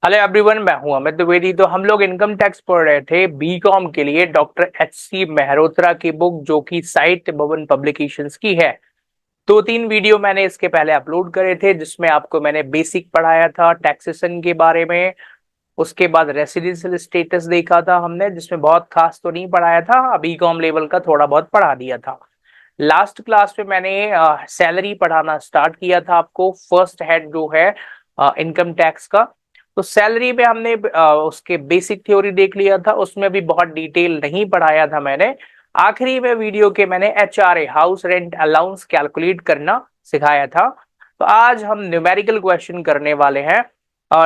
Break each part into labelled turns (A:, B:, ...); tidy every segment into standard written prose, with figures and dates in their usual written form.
A: Hello everyone, मैं हूं अमित द्विवेदी। तो हम लोग इनकम टैक्स पढ़ रहे थे बीकॉम के लिए डॉक्टर एच सी मेहरोत्रा की बुक, जो कि साहित्य भवन पब्लिकेशंस की है। दो तीन वीडियो मैंने इसके पहले अपलोड करे थे, जिसमें आपको मैंने बेसिक पढ़ाया था टैक्सेशन के बारे में। उसके बाद रेसिडेंशियल स्टेटस देखा था हमने, जिसमें बहुत खास तो नहीं पढ़ाया था, बीकॉम लेवल का थोड़ा बहुत पढ़ा दिया था। लास्ट क्लास में मैंने सैलरी पढ़ाना स्टार्ट किया था आपको, फर्स्ट हेड जो है इनकम टैक्स का। तो सैलरी में हमने उसके बेसिक थ्योरी देख लिया था, उसमें भी बहुत डिटेल नहीं पढ़ाया था मैंने। आखिरी में वीडियो के मैंने HRA house rent allowance calculate करना सिखाया था। तो आज हम न्यूमेरिकल क्वेश्चन करने वाले हैं।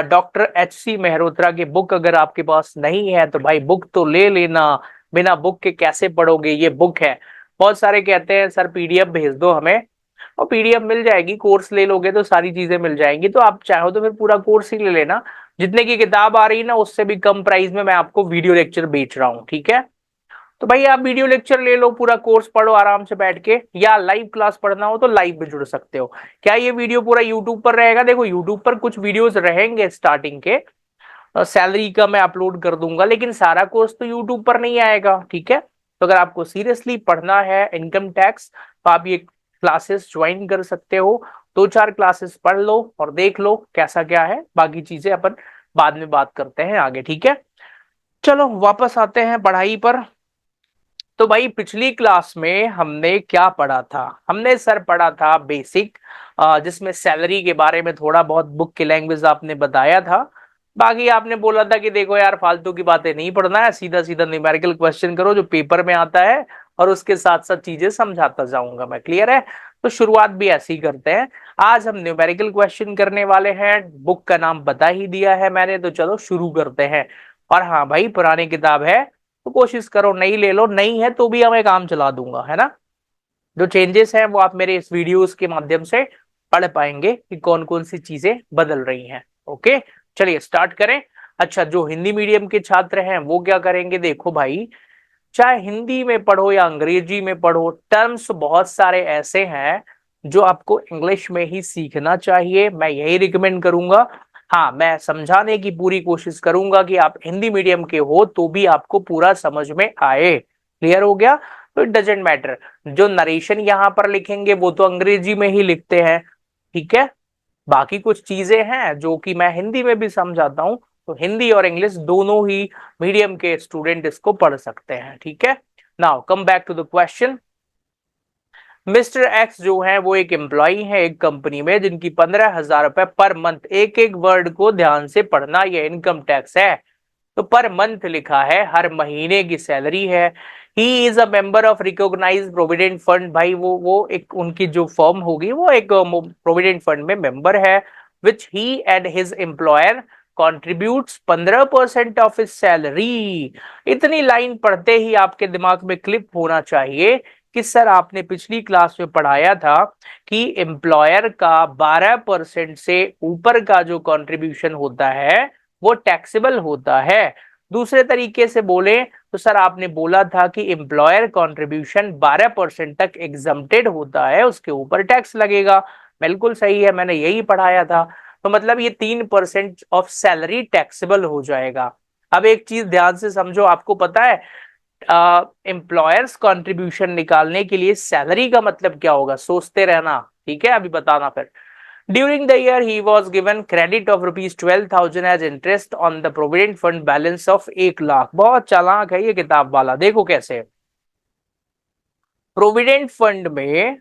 A: डॉक्टर एच सी मेहरोत्रा की बुक अगर आपके पास नहीं है तो भाई बुक तो ले लेना। बिना बुक के कैसे पढ़ोगे, ये बुक है। बहुत सारे कहते हैं सर पीडीएफ भेज दो हमें, और पीडीएफ मिल जाएगी, कोर्स ले लोगे तो सारी चीजें मिल जाएंगी। तो आप चाहो तो फिर पूरा कोर्स ही ले लेना। जितने की किताब आ रही है ना, उससे भी कम प्राइस में मैं आपको वीडियो लेक्चर बेच रहा हूँ, ठीक है। तो भाई आप वीडियो लेक्चर ले लो, पूरा कोर्स पढ़ो आराम से बैठ के, या लाइव क्लास पढ़ना हो तो लाइव भी जुड़ सकते हो। क्या ये वीडियो पूरा यूट्यूब पर रहेगा? देखो यूट्यूब पर कुछ वीडियोस रहेंगे स्टार्टिंग के, सैलरी का मैं अपलोड कर दूंगा, लेकिन सारा कोर्स तो यूट्यूब पर नहीं आएगा, ठीक है। तो अगर आपको सीरियसली पढ़ना है इनकम टैक्स तो आप ये क्लासेस ज्वाइन कर सकते हो। दो चार क्लासेस पढ़ लो और देख लो कैसा क्या है, बाकी चीजें अपन बाद में बात करते हैं आगे, ठीक है। चलो वापस आते हैं पढ़ाई पर। तो भाई पिछली क्लास में हमने क्या पढ़ा था? हमने सर पढ़ा था बेसिक, जिसमें सैलरी के बारे में थोड़ा बहुत बुक की लैंग्वेज आपने बताया था। बाकी आपने बोला था कि देखो यार फालतू की बातें नहीं पढ़ना है, सीधा सीधा न्यूमेरिकल क्वेश्चन करो जो पेपर में आता है, और उसके साथ साथ चीजें समझाता जाऊंगा मैं। क्लियर है? तो शुरुआत भी ऐसी ही करते हैं। आज हम न्यूमेरिकल क्वेश्चन करने वाले हैं। बुक का नाम बता ही दिया है मैंने, तो चलो शुरू करते हैं। और हाँ भाई, पुरानी किताब है तो कोशिश करो नई ले लो, नहीं है तो भी मैं काम चला दूंगा, है ना। जो चेंजेस हैं वो आप मेरे इस वीडियोस के माध्यम से पढ़ पाएंगे कि कौन कौन सी चीजें बदल रही हैं। ओके, चलिए स्टार्ट करें। अच्छा, जो हिंदी मीडियम के छात्र हैं वो क्या करेंगे? देखो भाई, चाहे हिंदी में पढ़ो या अंग्रेजी में पढ़ो, टर्म्स बहुत सारे ऐसे हैं जो आपको इंग्लिश में ही सीखना चाहिए, मैं यही रिकमेंड करूंगा। हाँ, मैं समझाने की पूरी कोशिश करूंगा कि आप हिंदी मीडियम के हो तो भी आपको पूरा समझ में आए। क्लियर हो गया? तो इट डजेंट मैटर, जो नरेशन यहाँ पर लिखेंगे वो तो अंग्रेजी में ही लिखते हैं, ठीक है। बाकी कुछ चीजें हैं जो कि मैं हिंदी में भी समझाता हूँ, तो हिंदी और इंग्लिश दोनों ही मीडियम के स्टूडेंट इसको पढ़ सकते हैं, ठीक है। Now come back to the question. Mister X जो है वो एक एम्प्लॉई है एक कंपनी में, जिनकी 15,000 रुपए पर मंथ, एक एक वर्ड को ध्यान से पढ़ना, ये इनकम टैक्स है। तो पर मंथ लिखा है, हर महीने की सैलरी है। He is a member of recognised provident fund, भाई वो एक उनकी जो फर्म होगी वो एक प्रोविडेंट फंड में मेंबर है। Which he and his employer contributes 15% of his salary. इतनी लाइन पढ़ते ही आपके दिमाग में क्लिप होना चाहिए कि सर आपने पिछली क्लास में पढ़ाया था कि एम्प्लॉयर का 12% से ऊपर का जो कंट्रीब्यूशन होता है वो टैक्सेबल होता है। दूसरे तरीके से बोले तो सर आपने बोला था कि एम्प्लॉयर कंट्रीब्यूशन 12% तक एग्जम्प्टेड होता है, उसके ऊपर टैक्स लगेगा। बिल्कुल सही है, मैंने यही पढ़ाया था। तो मतलब ये 3% ऑफ सैलरी टैक्सेबल हो जाएगा। अब एक चीज ध्यान से समझो, आपको पता है एम्प्लॉयर्स कंट्रीब्यूशन निकालने के लिए सैलरी का मतलब क्या होगा? सोचते रहना, ठीक है, अभी बताना फिर। During the year he was given credit of ₹12,000 as interest on the provident fund balance of 1 lakh. बहुत चालाक है ये किताब वाला, देखो कैसे। प्रोविडेंट फंड में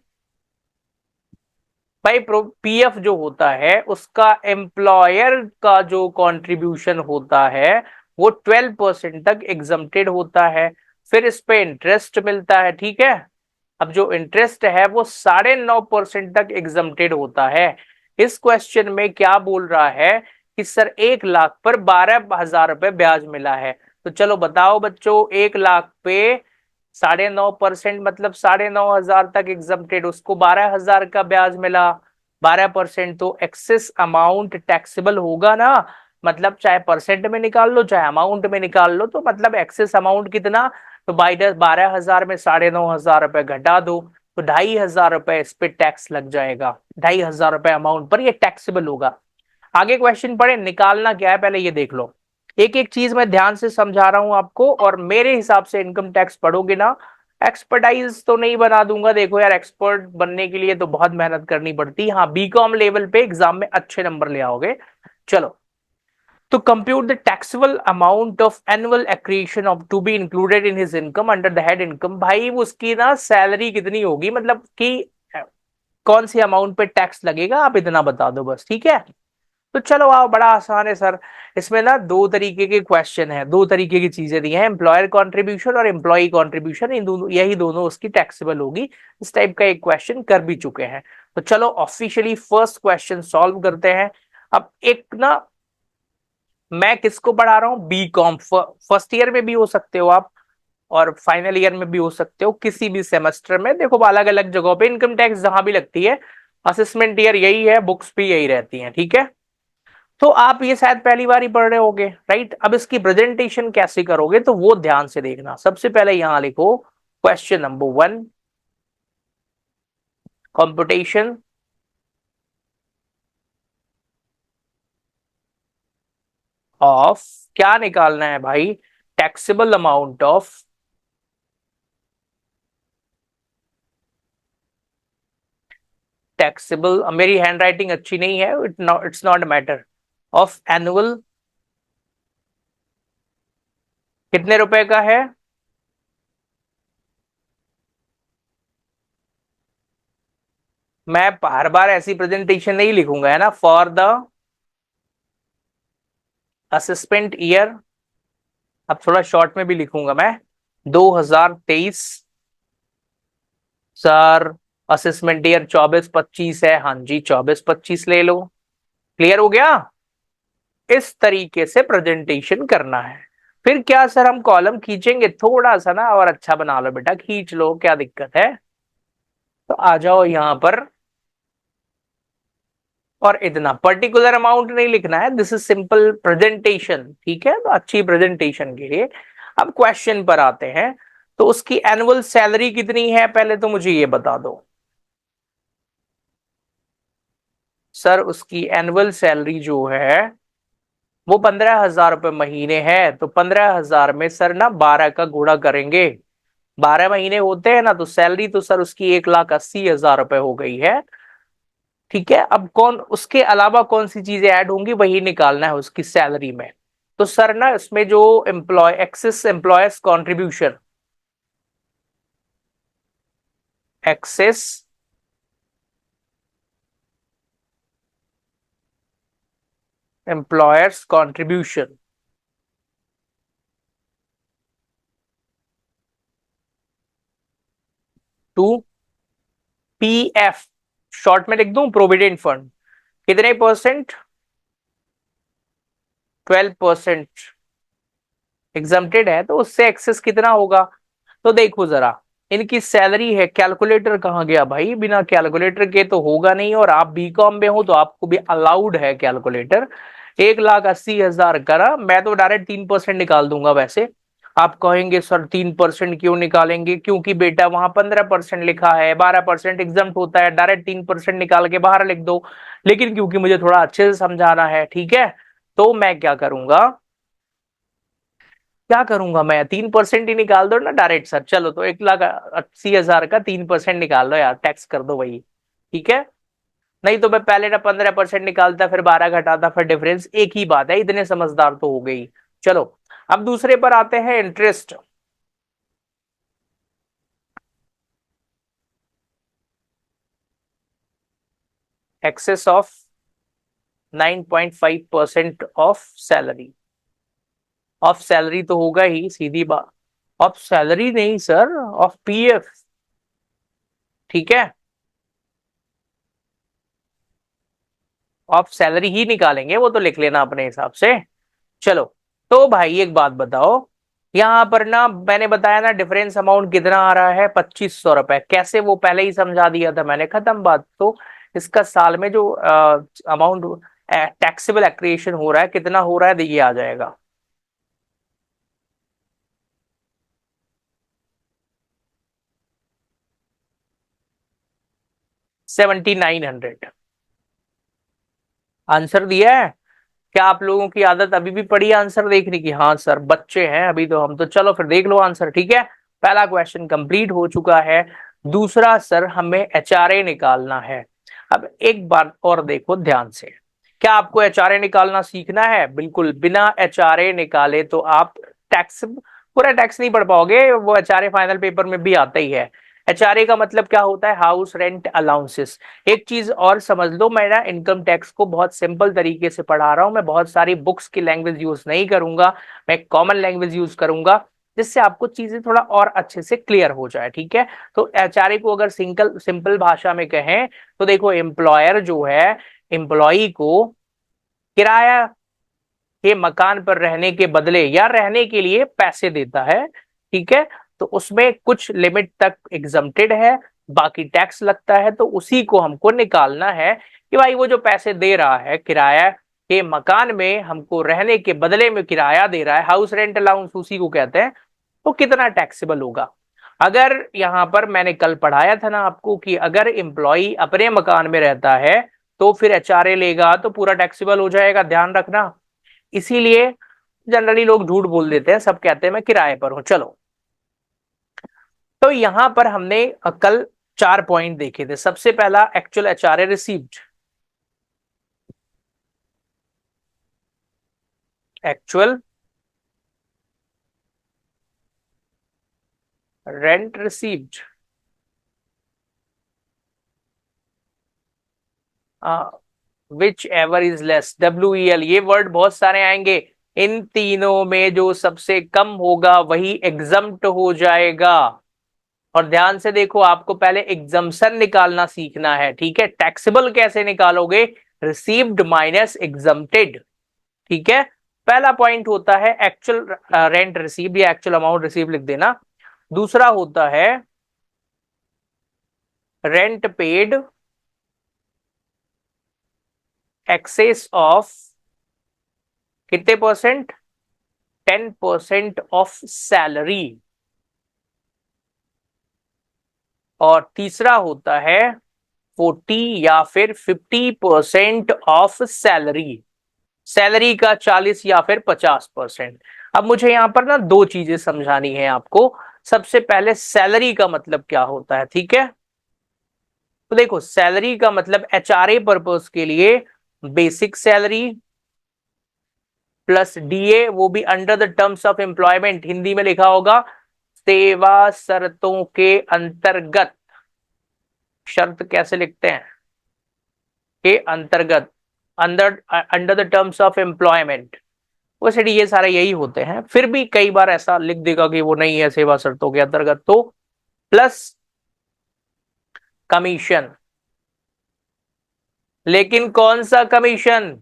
A: भाई पीएफ जो होता है उसका एम्प्लॉयर का जो कंट्रीब्यूशन होता है वो 12% तक एग्जम्प्टेड होता है। फिर इस पे इंटरेस्ट मिलता है, ठीक है। अब जो इंटरेस्ट है वो 9.5% तक एग्जम्प्टेड होता है। इस क्वेश्चन में क्या बोल रहा है कि सर 1 लाख पर 12,000 रुपए ब्याज मिला है। तो चलो बताओ बच्चों, 1 लाख पे 9.5% मतलब 9,500 तक एग्जम्प्टेड, उसको 12,000 का ब्याज मिला। 12% तो एक्सेस अमाउंट टैक्सेबल होगा ना। मतलब चाहे परसेंट में निकाल लो चाहे अमाउंट में निकाल लो, तो मतलब एक्सेस अमाउंट कितना? तो बाई 12,000 में 9,500 रुपए घटा दो, तो 2,500 रुपए इस पे टैक्स लग जाएगा। 2,500 रुपए अमाउंट पर ये टैक्सेबल होगा। आगे क्वेश्चन पढ़े, निकालना क्या है पहले ये देख लो। एक एक चीज मैं ध्यान से समझा रहा हूं आपको, और मेरे हिसाब से इनकम टैक्स पढ़ोगे ना, एक्सपर्टाइज तो नहीं बना दूंगा, देखो यार एक्सपर्ट बनने के लिए तो बहुत मेहनत करनी पड़ती है। हाँ, बीकॉम लेवल पे एग्जाम में अच्छे नंबर ले आओगे। चलो, तो compute the taxable amount of annual accretion of to be included in his income under the head income. भाई उसकी ना सैलरी कितनी होगी, मतलब कि कौन सी अमाउंट पे टैक्स लगेगा, आप इतना बता दो बस, ठीक है। तो चलो आओ, बड़ा आसान है सर। इसमें ना दो तरीके के क्वेश्चन है, दो तरीके की चीजें दी हैं, एम्प्लॉयर कॉन्ट्रीब्यूशन और एम्प्लॉई कॉन्ट्रीब्यूशन, इन दोनों, यही दोनों उसकी टैक्सेबल होगी। इस टाइप का एक क्वेश्चन कर भी चुके हैं। तो चलो ऑफिशियली फर्स्ट क्वेश्चन सॉल्व करते हैं। अब एक ना, मैं किसको पढ़ा रहा हूँ, बी कॉम, फर्स्ट ईयर में भी हो सकते हो आप, और फाइनल ईयर में भी हो सकते हो, किसी भी सेमेस्टर में। देखो अलग अलग जगहों पे इनकम टैक्स जहां भी लगती है, असेसमेंट ईयर यही है, बुक्स भी यही रहती हैं, ठीक है। तो आप ये शायद पहली बार ही पढ़ रहे होगे, राइट। अब इसकी प्रेजेंटेशन कैसे करोगे तो वो ध्यान से देखना। सबसे पहले यहां लिखो क्वेश्चन नंबर 1, कंप्यूटेशन ऑफ, क्या निकालना है भाई, टैक्सेबल अमाउंट ऑफ, टैक्सेबल, मेरी हैंड राइटिंग अच्छी नहीं है, it's not matter, of annual, कितने रुपए का है, मैं हर बार ऐसी प्रेजेंटेशन नहीं लिखूंगा है ना, फॉर द असेसमेंट ईयर, अब थोड़ा शॉर्ट में भी लिखूंगा मैं, 2023 सर, असेसमेंट ईयर 24-25 है, हाँ जी 24-25 ले लो। क्लियर हो गया। इस तरीके से प्रेजेंटेशन करना है। फिर क्या सर, हम कॉलम खींचेंगे थोड़ा सा ना, और अच्छा बना लो बेटा, खींच लो, क्या दिक्कत है। तो आ जाओ यहां पर, और इतना पर्टिकुलर अमाउंट नहीं लिखना है, दिस इज सिंपल प्रेजेंटेशन, ठीक है। तो अच्छी प्रेजेंटेशन के लिए अब क्वेश्चन पर आते हैं। तो उसकी एनुअल सैलरी कितनी है, पहले तो मुझे ये बता दो सर। उसकी एनुअल सैलरी जो है वो 15,000 रुपये महीने है। तो 15,000 में सर ना 12 का गुणा करेंगे, 12 महीने होते हैं ना, तो सैलरी तो सर उसकी 1,80,000 रुपये हो गई है, ठीक है। अब कौन उसके अलावा कौन सी चीजें ऐड होंगी वही निकालना है उसकी सैलरी में। तो सर ना इसमें जो employ excess employer's contribution, excess employer's contribution to PF, short में लिख दूं प्रोविडेंट फंड, कितने परसेंट, 12% एग्जम्प्टेड है, तो उससे एक्सेस कितना होगा। तो देखो जरा, इनकी सैलरी है, कैलकुलेटर कहाँ गया भाई, बिना कैलकुलेटर के तो होगा नहीं, और आप बीकॉम में हो तो आपको भी अलाउड है कैलकुलेटर। 1,80,000 करा, मैं तो डायरेक्ट 3% निकाल दूंगा वैसे। आप कहेंगे सर 3% क्यों निकालेंगे, क्योंकि बेटा वहां 15% लिखा है, 12% एग्जाम होता है, डायरेक्ट 3% निकाल के बाहर लिख दो। लेकिन क्योंकि मुझे थोड़ा अच्छे से समझाना है, ठीक है, तो मैं क्या करूंगा, क्या करूंगा मैं, 3% ही निकाल दो ना डायरेक्ट सर। चलो तो 1,80,000 का 3% निकाल दो यार, टैक्स कर दो वही, ठीक है। नहीं तो मैं पहले ना 15% निकालता, फिर 12 घटाता, फिर डिफरेंस एक ही बात है, इतने समझदार तो हो गई। चलो, अब दूसरे पर आते हैं, interest, excess of 9.5% of salary, of salary तो होगा ही सीधी बात, ऑफ सैलरी नहीं सर, ऑफ पीएफ, ठीक है, ऑफ सैलरी ही निकालेंगे, वो तो लिख लेना अपने हिसाब से। चलो, तो भाई एक बात बताओ, यहां पर ना मैंने बताया ना डिफरेंस अमाउंट कितना आ रहा है, 2,500 रुपए, कैसे, वो पहले ही समझा दिया था मैंने, खत्म बात। तो इसका साल में जो अमाउंट टैक्सेबल एक्रिएशन हो रहा है, कितना हो रहा है, देखिए आ जाएगा, 7,900, आंसर दिया है? क्या आप लोगों की आदत अभी भी पड़ी है आंसर देखने की? हाँ सर, बच्चे हैं अभी तो हम तो। चलो फिर देख लो आंसर, ठीक है। पहला क्वेश्चन कंप्लीट हो चुका है। दूसरा सर, हमें एचआरए निकालना है। अब एक बार और देखो ध्यान से। क्या आपको एचआरए निकालना सीखना है? बिल्कुल, बिना एचआरए निकाले तो आप टैक्स, पूरा टैक्स नहीं पढ़ पाओगे। वो एचआरए फाइनल पेपर में भी आता ही है। एचआरए का मतलब क्या होता है? House rent allowances. एक चीज और समझ लो, मैं ना इनकम टैक्स को बहुत सिंपल तरीके से पढ़ा रहा हूं। मैं बहुत सारी बुक्स की लैंग्वेज यूज नहीं करूंगा, मैं कॉमन लैंग्वेज यूज करूंगा, जिससे आपको चीजें थोड़ा और अच्छे से क्लियर हो जाए, ठीक है। तो एचआरए को अगर सिंपल सिंपल भाषा में कहें तो देखो, एम्प्लॉयर जो है एम्प्लॉई को किराया के मकान पर रहने के बदले या रहने के लिए पैसे देता है, ठीक है। तो उसमें कुछ लिमिट तक एग्जम्प्टेड है, बाकी टैक्स लगता है। तो उसी को हमको निकालना है कि भाई वो जो पैसे दे रहा है किराया के मकान में, हमको रहने के बदले में किराया दे रहा है, हाउस रेंट अलाउंस उसी को कहते हैं, तो कितना टैक्सेबल होगा। अगर यहां पर मैंने कल पढ़ाया था ना आपको कि अगर एम्प्लॉय अपने मकान में रहता है तो फिर एचआरए लेगा तो पूरा टैक्सेबल हो जाएगा, ध्यान रखना। इसीलिए जनरली लोग झूठ बोल देते हैं, सब कहते हैं मैं किराए पर हूं। चलो, तो यहां पर हमने कल 4 पॉइंट देखे थे। सबसे पहला, actual HRA received, actual rent received, which ever is less, WEL। ये वर्ड बहुत सारे आएंगे। इन तीनों में जो सबसे कम होगा वही एग्जम्प्ट हो जाएगा। और ध्यान से देखो, आपको पहले एग्जम्पशन निकालना सीखना है, ठीक है। टैक्सेबल कैसे निकालोगे? रिसीव्ड माइनस एग्जम्प्टेड, ठीक है। पहला पॉइंट होता है एक्चुअल रेंट रिसीव्ड या एक्चुअल अमाउंट रिसीव लिख देना। दूसरा होता है रेंट पेड एक्सेस ऑफ कितने परसेंट? 10% of salary. और तीसरा होता है 40 या फिर 50% ऑफ सैलरी। सैलरी का 40 या फिर 50%। अब मुझे यहां पर ना दो चीजें समझानी है आपको। सबसे पहले सैलरी का मतलब क्या होता है, ठीक है। तो देखो, सैलरी का मतलब एचआरए पर्पस के लिए बेसिक सैलरी प्लस डीए, वो भी under the terms of employment, Hindi में लिखा होगा सेवा शर्तों के अंतर्गत। शर्त कैसे लिखते हैं? के अंतर्गत, under under the terms of employment. वैसे ये सारे यही होते हैं, फिर भी कई बार ऐसा लिख देगा कि वो नहीं है सेवा शर्तों के अंतर्गत। तो प्लस कमीशन, लेकिन कौन सा commission?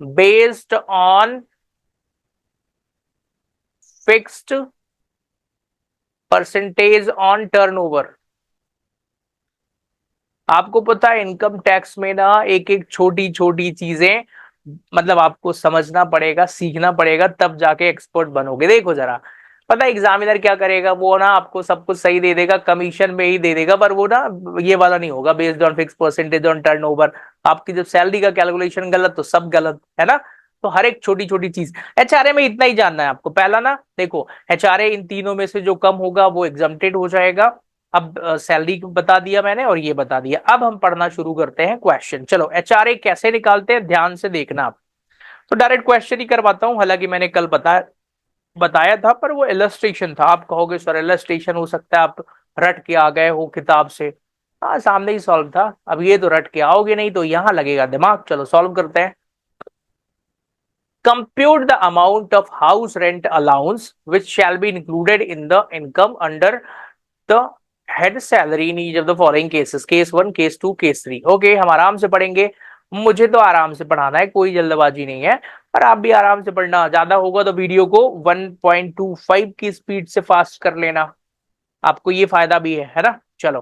A: Based on fixed percentage on turnover. आपको पता है इनकम टैक्स में ना एक एक छोटी छोटी चीजें, मतलब आपको समझना पड़ेगा, सीखना पड़ेगा, तब जाके एक्सपर्ट बनोगे। देखो जरा, पता है एग्जामिनर क्या करेगा? वो ना आपको सब कुछ सही दे देगा, कमीशन में ही दे देगा, पर वो ना ये वाला नहीं होगा, based on fix percentage on turnover. आपकी जब सैलरी का कैलकुलेशन गलत तो सब गलत है ना। तो हर एक छोटी छोटी चीज एचआरए में इतना ही जानना है आपको। पहला ना देखो, एचआरए इन तीनों में से जो कम होगा वो एग्जम्प्टेड हो जाएगा। अब सैलरी बता दिया मैंने और ये बता दिया। अब हम पढ़ना शुरू करते हैं क्वेश्चन। चलो, एचआरए कैसे निकालते हैं ध्यान से देखना आप। तो डायरेक्ट क्वेश्चन ही करवाता हूं, हालांकि मैंने कल बताया था, पर वो इलस्ट्रेशन था। आप कहोगे सर इलस्ट्रेशन हो सकता है आप रट के आ गए हो किताब से। हाँ, सामने ही सॉल्व था। अब ये तो रट के आओगे नहीं, तो यहां लगेगा दिमाग। चलो सॉल्व करते हैं। Compute the amount of house rent allowance which shall be included in the income under the head salary in each of the following cases, case 1, case 2, case 3। Okay, हम आराम से पढ़ेंगे। मुझे तो आराम से पढ़ाना है, कोई जल्दबाजी नहीं है। पर आप भी आराम से पढ़ना, ज्यादा होगा तो वीडियो को 1.25 की स्पीड से फास्ट कर लेना, आपको ये फायदा भी है ना। चलो,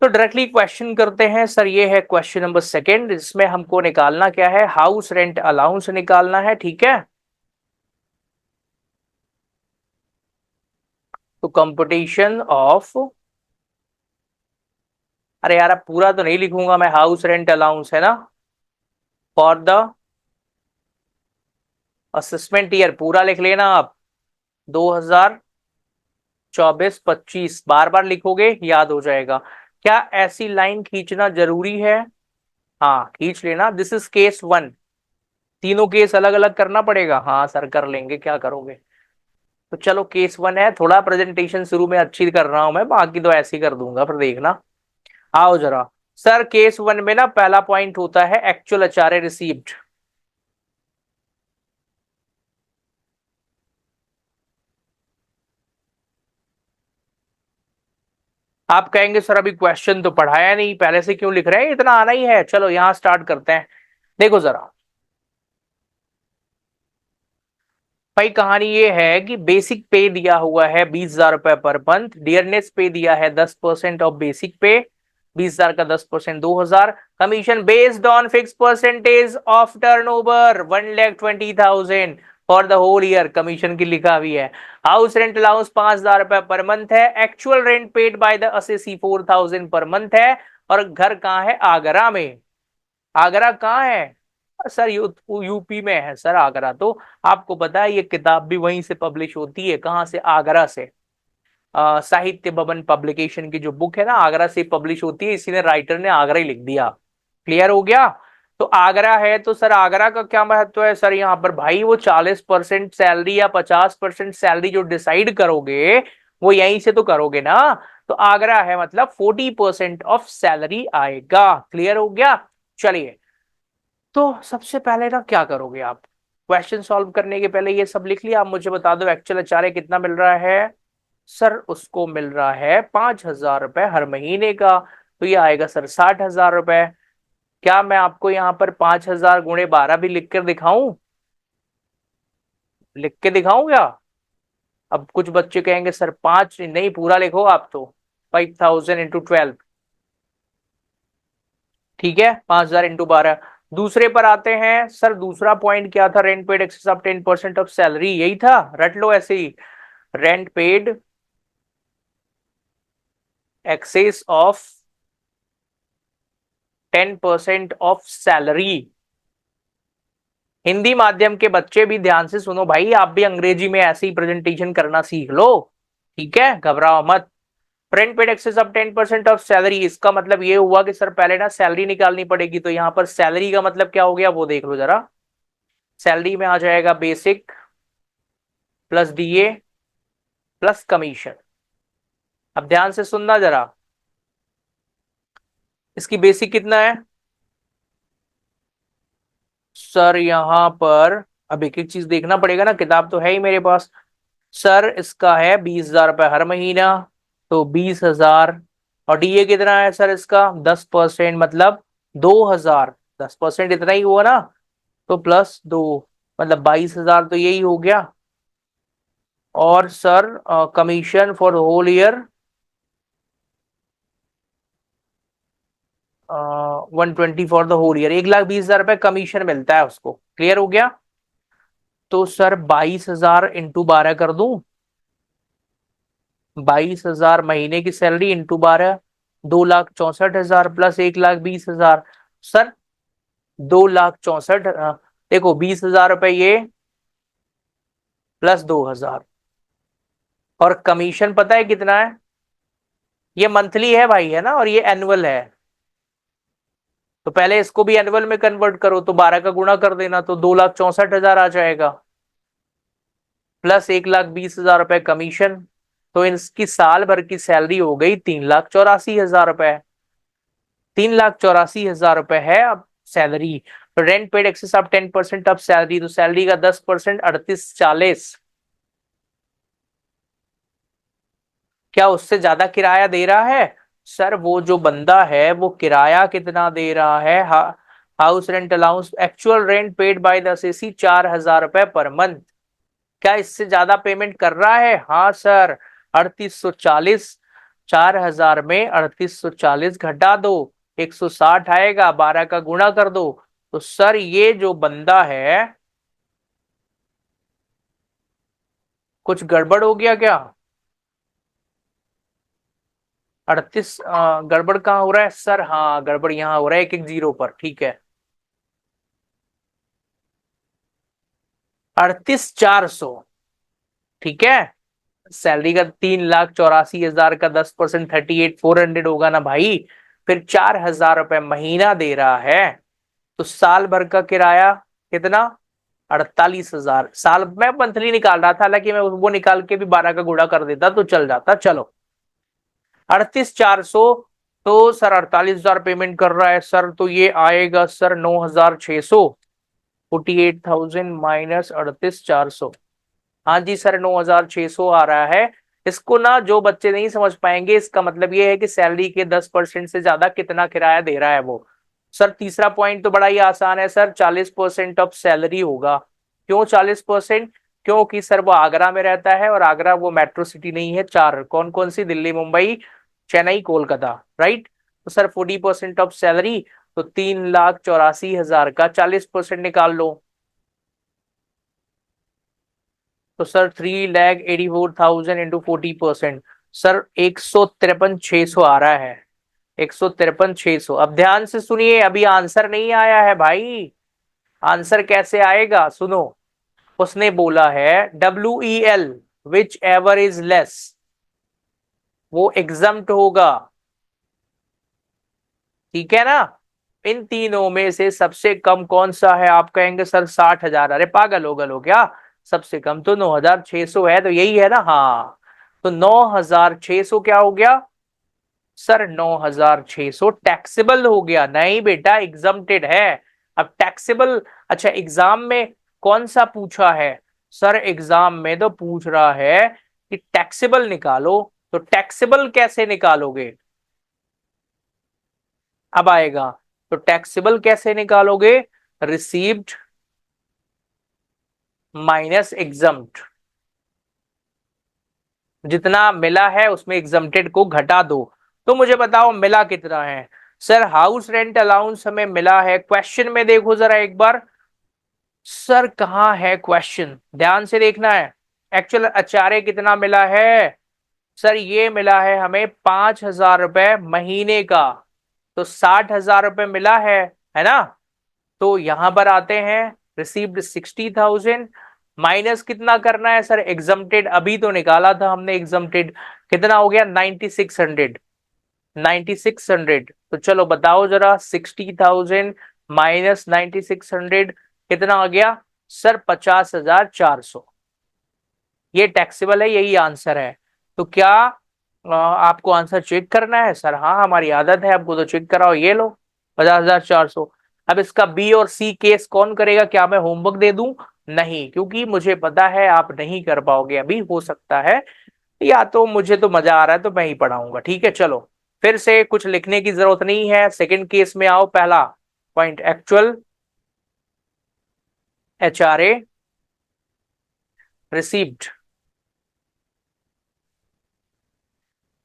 A: तो डायरेक्टली क्वेश्चन करते हैं सर। ये है क्वेश्चन नंबर सेकेंड, जिसमें हमको निकालना क्या है? हाउस रेंट अलाउंस निकालना है, ठीक है। तो कंपटीशन ऑफ, अरे यार अब पूरा तो नहीं लिखूंगा मैं, हाउस रेंट अलाउंस है ना। फॉर द असेसमेंट ईयर, पूरा लिख लेना आप, 2024-25, बार बार लिखोगे याद हो जाएगा। क्या ऐसी लाइन खींचना जरूरी है? हाँ खींच लेना। This is case one. तीनों केस अलग अलग करना पड़ेगा, हाँ सर कर लेंगे, क्या करोगे। तो चलो केस वन है, थोड़ा प्रेजेंटेशन शुरू में अच्छी कर रहा हूं मैं, बाकी तो ऐसे ही कर दूंगा, फिर देखना। आओ जरा। सर केस वन में ना पहला पॉइंट होता है एक्चुअल एचआरए रिसीव्ड। आप कहेंगे सर अभी क्वेश्चन तो पढ़ाया नहीं, पहले से क्यों लिख रहे हैं, इतना आना ही है। चलो यहां स्टार्ट करते हैं। देखो जरा भाई, कहानी ये है कि बेसिक पे दिया हुआ है 20,000 रुपए पर मंथ, डियरनेस पे दिया है 10% ऑफ बेसिक पे, 20,000 का 10% 2,000। Commission based on fix percentage of turnover 1,20,000 for the whole year, commission की लिखा हुई है। हाउस रेंट अलाउंस 5,000 रुपए पर मंथ है। Actual rent paid by the assessee 4,000 per month है। और घर कहाँ है? आगरा में। आगरा कहाँ है? सर यूपी में है सर आगरा तो। आपको पता है ये किताब भी वहीं से पब्लिश होती है, कहाँ से? आगरा से। साहित्य भवन पब्लिकेशन की जो बुक है ना, आगरा से पब्लिश होती है, इसीलिए राइटर ने आगरा ही लिख दिया। क्लियर हो गया? तो आगरा है तो सर आगरा का क्या महत्व है सर यहाँ पर? भाई वो 40% सैलरी या 50% सैलरी जो डिसाइड करोगे वो यहीं से तो करोगे ना। तो आगरा है मतलब 40% ऑफ सैलरी आएगा। क्लियर हो गया? चलिए, तो सबसे पहले ना क्या करोगे आप? क्वेश्चन सॉल्व करने के पहले ये सब लिख लिया, आप मुझे बता दो एक्चुअल एचआरए कितना मिल रहा है। सर उसको मिल रहा है 5,000 रुपए हर महीने का। तो ये आएगा सर 60,000 रुपए। क्या मैं आपको यहाँ पर 5,000 × 12 भी लिख कर दिखाऊं? लिख के दिखाऊं क्या? अब कुछ बच्चे कहेंगे सर पांच नहीं, पूरा लिखो आप तो। 5,000 × 12। ठीक है, 5,000 × 12। दूसरे पर आते हैं सर। दूसरा पॉइंट क्या था? Rent paid excess of 10% of salary, यही था, रट लो ऐसे ही। Rent paid excess of 10% of salary. Hindi माध्यम के बच्चे भी ध्यान से सुनो भाई, आप भी अंग्रेजी में ऐसे ही प्रेजेंटेशन करना सीख लो। ठीक है, घबराओ मत। Rent paid excess of 10% of salary, इसका मतलब ये हुआ कि सर पहले ना सैलरी निकालनी पड़ेगी, तो यहां पर सैलरी का मतलब क्या हो गया वो देख लो जरा। सैलरी में आ जाएगा basic plus DA plus commission. अब ध्यान से सुनना जरा, इसकी बेसिक कितना है सर यहाँ पर? अब एक एक चीज देखना पड़ेगा ना, किताब तो है ही मेरे पास। सर इसका है 20,000 रुपए हर महीना, तो 20,000। और डीए कितना है सर इसका? 10% मतलब 2,000। 10% इतना ही हुआ ना, तो प्लस दो, मतलब 22,000, तो यही हो गया। और sir commission for whole year 120 for the whole year, 1,20,000 रुपए कमीशन मिलता है उसको। क्लियर हो गया? तो सर 22,000 इंटू 12 कर दूं? 22,000 महीने की सैलरी इंटू 12, 2,64,000 प्लस 1,20,000। सर 2,64,000, देखो 20,000 रुपए ये प्लस 2,000। और कमीशन पता है कितना है? ये मंथली है भाई, है ना, और ये एनुअल है। तो पहले इसको भी एनुअल में कन्वर्ट करो, तो 12 का गुणा कर देना, तो 2,64,000 आ जाएगा, प्लस 1,20,000 रुपए कमीशन। तो इसकी साल भर की सैलरी हो गई 3,84,000 रुपए। 3,84,000 रुपए है अब salary. Rent paid excess of 10% of salary, तो सैलरी का 10% 38,40। क्या उससे ज्यादा किराया दे रहा है? सर वो जो बंदा है वो किराया कितना दे रहा है? House rent allowance, actual rent paid by the CC 4,000 रुपए पर मंथ। क्या इससे ज्यादा पेमेंट कर रहा है? हाँ सर, 3840। 4,000 में 3840 घटा दो, 160 आएगा, 12 का गुणा कर दो। तो सर ये जो बंदा है, कुछ गड़बड़ हो गया क्या? 38 गड़बड़ कहाँ हो रहा है सर? हाँ गड़बड़ यहाँ हो रहा है 1 1 0 पर। ठीक है, 38,400, ठीक है। सैलरी का 3,84,000 का 10%, 38,400 होगा ना भाई। फिर 4,000 रुपए महीना दे रहा है, तो साल भर का किराया कितना? 48,000। साल में मंथली निकाल रहा था, हालांकि मैं वो निकाल के भी 12 का गुणा कर देता तो चल जाता। चलो, 38,400, तो सर 48,000 पेमेंट कर रहा है सर, तो ये आएगा सर 9,600। 48,000 माइनस 38,400। हाँ जी सर, 9,600 आ रहा है। इसको ना जो बच्चे नहीं समझ पाएंगे, इसका मतलब ये है कि सैलरी के 10% से ज्यादा कितना किराया दे रहा है वो। सर तीसरा पॉइंट तो बड़ा ही आसान है सर, 40% ऑफ सैलरी होगा। क्यों 40%? क्योंकि सर वो आगरा में रहता है, और आगरा वो मेट्रो सिटी नहीं है। चार कौन कौन सी? दिल्ली, मुंबई, चेन्नई, कोलकाता, राइट। तो सर 40% ऑफ सैलरी, तो 3,84,000 का 40% निकाल लो। तो सर 3,84,000 इंटू 40%, सर 153,600 आ रहा है। 153,600। अब ध्यान से सुनिए, अभी आंसर नहीं आया है भाई। आंसर कैसे आएगा, सुनो। उसने बोला है WEL, which ever is less, वो एग्जम्प्ट होगा, ठीक है ना। इन तीनों में से सबसे कम कौन सा है? आप कहेंगे सर 60,000। अरे पागल हो गल हो क्या? सबसे कम तो 9,600 है, तो यही है ना। हाँ, तो 9,600 क्या हो गया सर? 9,600 टैक्सेबल हो गया। नहीं बेटा, एग्जम्प्टेड है। अब टैक्सेबल, अच्छा एग्जाम में कौन सा पूछा है? सर एग्जाम में तो पूछ रहा है कि टैक्सेबल निकालो। तो टैक्सेबल कैसे निकालोगे? अब आएगा। तो टैक्सेबल कैसे निकालोगे? Received minus exempt. जितना मिला है उसमें एग्जम्प्टेड को घटा दो। तो मुझे बताओ मिला कितना है? सर हाउस रेंट अलाउंस हमें मिला है, क्वेश्चन में देखो जरा एक बार। सर कहाँ है क्वेश्चन, ध्यान से देखना है। एक्चुअल अचार्य कितना मिला है? सर ये मिला है हमें 5,000 रुपए महीने का। तो 60,000 रुपए मिला है ना। तो यहां पर आते हैं, रिसीव्ड 60,000, माइनस कितना करना है सर? एग्जम्प्टेड अभी तो निकाला था हमने, एग्जम्प्टेड कितना हो गया? 9,600। 9,600, तो चलो बताओ जरा, 60,000 माइनस 9,600 कितना आ गया सर? 50,400। ये टैक्सेबल है, यही आंसर है। तो क्या आपको आंसर चेक करना है? सर हाँ, हमारी आदत है, आपको तो चेक कराओ। ये लो 50,400। अब इसका बी और सी केस कौन करेगा? क्या मैं होमवर्क दे दूं? नहीं, क्योंकि मुझे पता है आप नहीं कर पाओगे अभी। हो सकता है, या तो मुझे तो मजा आ रहा है तो मैं ही पढ़ाऊंगा, ठीक है। चलो, फिर से कुछ लिखने की जरूरत नहीं है। सेकंड केस में आओ। पहला point, actual HRA received.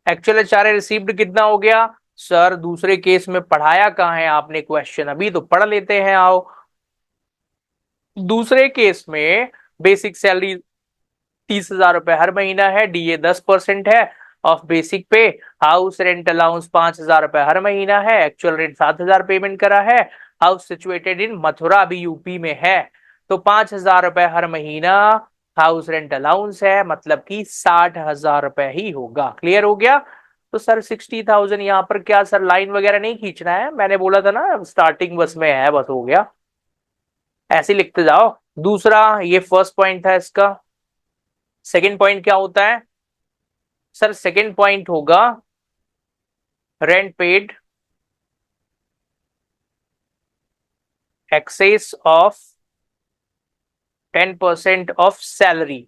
A: Actual HRA received कितना हो गया सर? दूसरे केस में पढ़ाया कहाँ है आपने क्वेश्चन? अभी तो पढ़ लेते हैं, आओ। दूसरे केस में बेसिक सैलरी 30,000 रुपए हर महीना है, DA 10% है ऑफ बेसिक पे। हाउस रेंट अलाउंस 5,000 रुपए हर महीना है, एक्चुअल रेंट 7,000 पेमेंट करा है। हाउस सिचुएटेड इन मथुरा, अभी यूपी में है। तो 5,000 रुपए हर महीना हाउस रेंट अलाउंस है, मतलब कि 60,000 रुपए ही होगा। क्लियर हो गया? तो सर 60,000 यहाँ पर क्या सर लाइन वगैरह नहीं खींचना है, मैंने बोला था ना स्टार्टिंग बस में है, बस हो गया। ऐसे लिखते जाओ। दूसरा, ये फर्स्ट पॉइंट था इसका। सेकंड पॉइंट क्या होता है सर? सेकंड पॉइंट होगा rent paid excess of 10% of salary.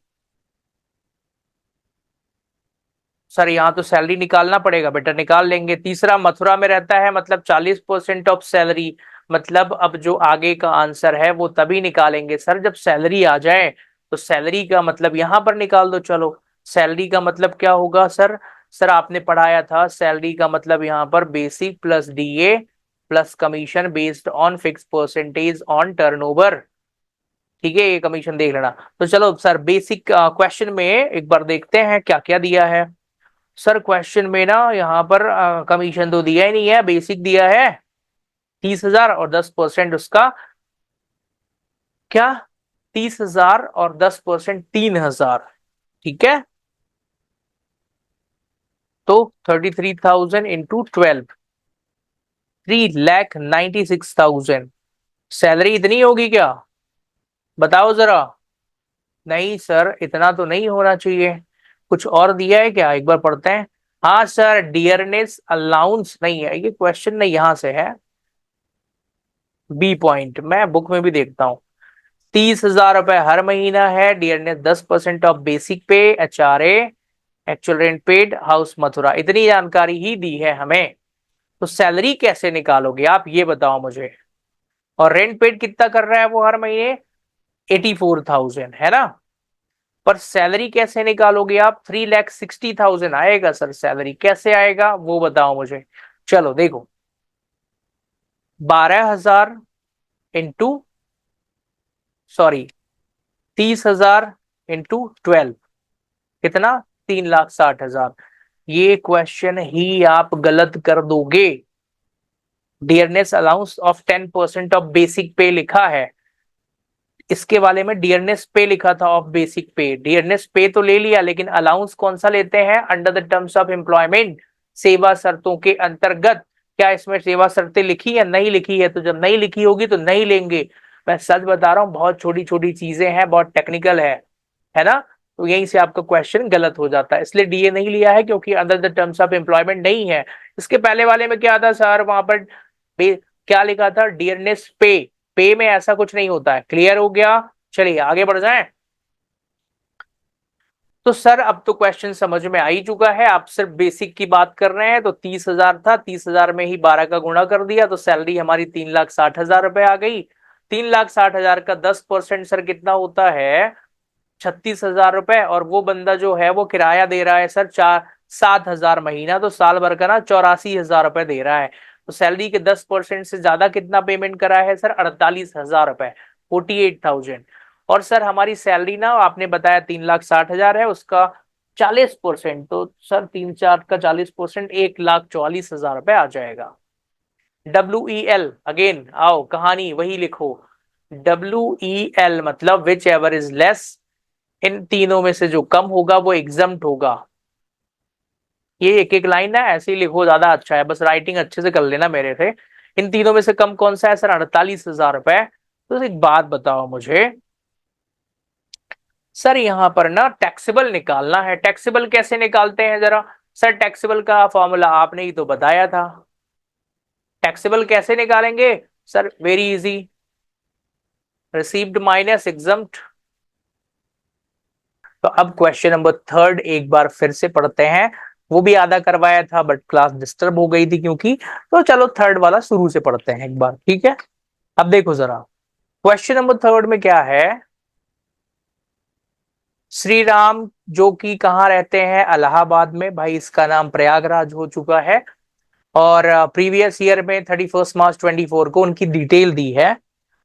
A: Sir यहां तो सैलरी निकालना पड़ेगा बेटा, निकाल लेंगे। तीसरा, मथुरा में रहता है, मतलब 40% ऑफ सैलरी। मतलब अब जो आगे का आंसर है वो तभी निकालेंगे सर जब सैलरी आ जाए। तो सैलरी का मतलब यहां पर निकाल दो। चलो, सैलरी का मतलब क्या होगा सर? सर आपने पढ़ाया था, सैलरी का मतलब यहां पर basic plus DA plus commission based on fix percentage on turnover. ठीक है, ये कमीशन देख लेना। तो चलो सर, बेसिक क्वेश्चन में एक बार देखते हैं क्या क्या दिया है। सर क्वेश्चन में ना यहाँ पर कमीशन तो दिया ही नहीं है, बेसिक दिया है 30,000 और 10% उसका क्या 30,000 और 10% 3,000, ठीक है। तो 33,000 इंटू 12, 3,96,000। सैलरी इतनी होगी क्या? बताओ जरा। नहीं सर, इतना तो नहीं होना चाहिए। कुछ और दिया है क्या, एक बार पढ़ते हैं। हाँ सर, डियरनेस अलाउंस नहीं है, ये क्वेश्चन नहीं यहां से है। बी पॉइंट मैं बुक में भी देखता हूँ। 30,000 रुपए हर महीना है, डियरनेस 10% ऑफ बेसिक पे, HRA actual rent paid, house Mathura, इतनी जानकारी ही दी है हमें। तो सैलरी कैसे निकालोगे आप, ये बताओ मुझे। और रेंट पेड कितना कर रहा है वो हर महीने? 84,000 है ना। पर सैलरी कैसे निकालोगे आप? 3,60,000 आएगा सर, सैलरी कैसे आएगा वो बताओ मुझे। चलो देखो, 12,000 इंटू, सॉरी, 30,000 इंटू 12, कितना? 3,60,000। ये क्वेश्चन ही आप गलत कर दोगे। Dearness allowance of 10% of basic पे लिखा है, इसके वाले में डियरनेस पे लिखा था ऑफ बेसिक पे। डियरनेस पे तो ले लिया, लेकिन अलाउंस कौन सा लेते हैं? Under the terms of employment, सेवा शर्तों के अंतर्गत। क्या इसमें सेवा शर्तें लिखी है? नहीं लिखी है, तो जब नहीं लिखी होगी तो नहीं लेंगे। मैं सच बता रहा हूँ, बहुत छोटी छोटी चीजें हैं, बहुत टेक्निकल है ना। तो यहीं से आपका क्वेश्चन गलत हो जाता है, इसलिए डीए नहीं लिया है, क्योंकि under the terms of employment नहीं है। इसके पहले वाले में क्या था सर, वहां पर क्या लिखा था? डियरनेस पे में ऐसा कुछ नहीं होता है। क्लियर हो गया? चलिए आगे बढ़ जाएं। तो सर अब तो क्वेश्चन समझ में आ ही चुका है, आप सिर्फ बेसिक की बात कर रहे हैं। तो 30,000 था, 30,000 में ही 12 का गुणा कर दिया, तो सैलरी हमारी 3,60,000 रुपए आ गई। 3,60,000 का 10% सर कितना होता है? 36,000 रुपए। और वो बंदा जो है वो किराया दे रहा है सर 7,000 महीना, तो साल भर का ना 84,000 रुपए दे रहा है। तो सैलरी के 10% से ज्यादा कितना पेमेंट करा है सर? 48,000 रुपए, 48,000। और सर हमारी सैलरी ना आपने बताया 3,60,000 है, उसका 40%, तो सर 3 4 का 40%, 1,44,000 रुपए आ जाएगा। WEL अगेन, आओ कहानी वही लिखो। WEL मतलब विच एवर इज लेस, इन तीनों में से जो कम होगा वो एग्जम्प्ट होगा। ये एक एक लाइन ना ऐसे ही लिखो, ज्यादा अच्छा है, बस राइटिंग अच्छे से कर लेना मेरे से। इन तीनों में से कम कौन सा है सर? 48,000 रुपए। तो एक बात बताओ मुझे सर, यहां पर ना टैक्सेबल निकालना है। टैक्सेबल कैसे निकालते हैं जरा? सर टैक्सेबल का फॉर्मूला आपने ही तो बताया था। टैक्सेबल कैसे निकालेंगे sir? Very easy, received minus exempt. तो अब क्वेश्चन नंबर थर्ड एक बार फिर से पढ़ते हैं। वो भी आधा करवाया था, बट क्लास डिस्टर्ब हो गई थी क्योंकि। तो चलो थर्ड वाला शुरू से पढ़ते हैं एक बार, ठीक है। अब देखो जरा, क्वेश्चन नंबर थर्ड में क्या है। श्री राम जो कि कहाँ रहते हैं? इलाहाबाद में। भाई इसका नाम प्रयागराज हो चुका है। और प्रीवियस ईयर में 31 मार्च 24 को उनकी डिटेल दी है।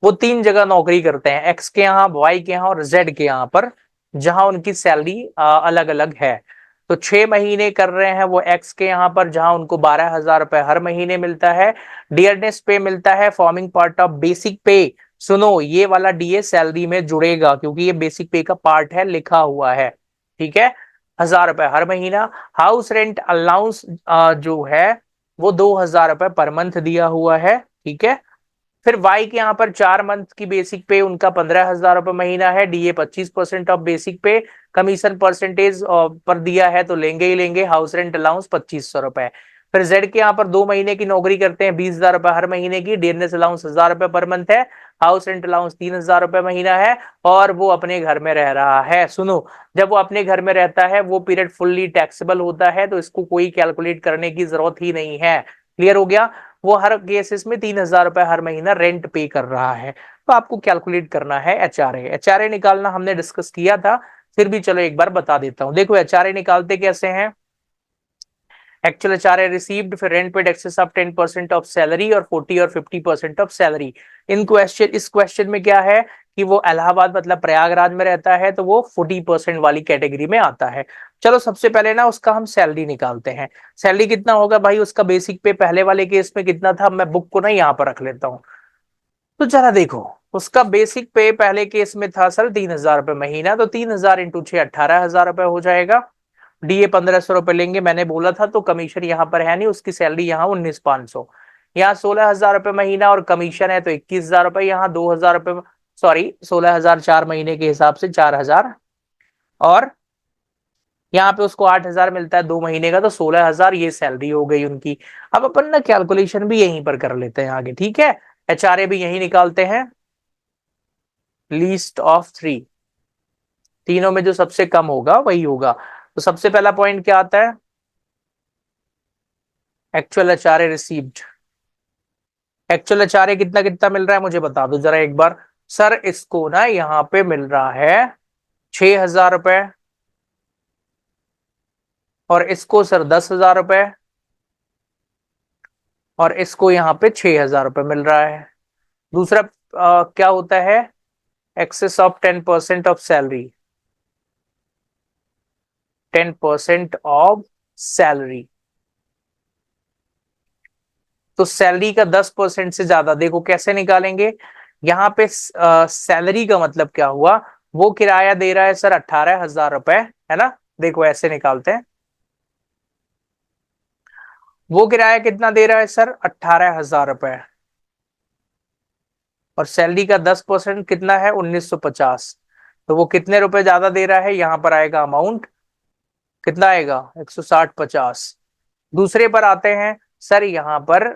A: वो 3 जगह नौकरी करते हैं, एक्स के यहाँ, वाई के यहाँ और जेड के यहाँ पर, जहां उनकी सैलरी अलग अलग है। तो 6 महीने कर रहे हैं वो एक्स के यहाँ पर, जहां उनको 12,000 रुपए हर महीने मिलता है। डियरनेस पे मिलता है, फॉर्मिंग पार्ट ऑफ बेसिक पे। सुनो, ये वाला डीए सैलरी में जुड़ेगा, क्योंकि ये बेसिक पे का पार्ट है, लिखा हुआ है, ठीक है। 1,000 रुपए हर महीना। हाउस रेंट अलाउंस जो है वो 2,000 रुपए पर मंथ दिया हुआ है, ठीक है। फिर वाई के यहाँ पर 4 मंथ की बेसिक पे उनका 15,000 रुपए महीना है, डीए 25% ऑफ बेसिक पे। कमीशन परसेंटेज पर दिया है तो लेंगे ही लेंगे। हाउस रेंट अलाउंस 2,500 रुपए। फिर जेड के यहाँ पर 2 महीने की नौकरी करते हैं, 20,000 रुपए हर महीने की। डियरनेस अलाउंस 1,000 रुपए पर मंथ है। हाउस रेंट अलाउंस 3,000 रुपए महीना है। और वो अपने घर में रह रहा है। सुनो, जब वो अपने घर में रहता है वो पीरियड फुल्ली टैक्सेबल होता है, तो इसको कोई कैलकुलेट करने की जरूरत ही नहीं है। क्लियर हो गया? वो हर केसेस में 3,000 रुपए हर महीना रेंट पे कर रहा है। तो आपको कैलकुलेट करना है एचआरए। एचआरए निकालना हमने डिस्कस किया था, फिर भी चलो एक बार बता देता हूं। देखो एचआरए निकालते कैसे हैं। एक्चुअल एचआरए रिसीव्ड, फिर rent paid excess of 10% of salary, और 40 और 50% ऑफ सैलरी। इस क्वेश्चन में क्या है कि वो इलाहाबाद मतलब प्रयागराज में रहता है, तो वो 40% वाली कैटेगरी में आता है। चलो सबसे पहले ना उसका हम सैलरी निकालते हैं। सैलरी कितना होगा भाई उसका बेसिक पे? पहले वाले केस में कितना था, मैं बुक को ना यहाँ पर रख लेता हूँ। तो जरा देखो, उसका बेसिक पे पहले केस में था सर 3,000 रुपए महीना, तो 3,000 इंटू 6 18,000 रुपए हो जाएगा। डीए 1,500 रुपए लेंगे मैंने बोला था, तो कमीशन यहाँ पर है नहीं, उसकी सैलरी यहाँ 19,500, यहाँ 16,000 रुपए महीना और कमीशन है तो 21,000 रुपए, यहाँ 2,000 रुपए, सॉरी 16,000 4 महीने के हिसाब से 4,000, और यहाँ पे उसको 8,000 मिलता है 2 महीने का, तो 16,000 ये सैलरी हो गई उनकी। अब अपन ना कैलकुलेशन भी यहीं पर कर लेते हैं आगे, ठीक है। एचआरए भी यही निकालते हैं, लीस्ट ऑफ थ्री, तीनों में जो सबसे कम होगा वही होगा। तो सबसे पहला पॉइंट क्या आता है, actual HRA received. Actual HRA कितना कितना मिल रहा है मुझे बता दो जरा एक बार। सर इसको ना यहाँ पे मिल रहा है 6,000 रुपए, और इसको सर 10,000 रुपए, और इसको यहाँ पे 6,000 रुपए मिल रहा है। दूसरा क्या होता है, excess of 10% of salary, 10% of salary, तो सैलरी का 10% से ज्यादा, देखो कैसे निकालेंगे। यहाँ पे सैलरी का मतलब क्या हुआ, वो किराया दे रहा है सर 18,000 रुपए, है ना। देखो ऐसे निकालते हैं, वो किराया कितना दे रहा है सर 18,000 रुपए, और सैलरी का 10% कितना है 1,950, तो वो कितने रुपए ज्यादा दे रहा है, यहां पर आएगा अमाउंट कितना आएगा 160-50। दूसरे पर आते हैं सर, यहां पर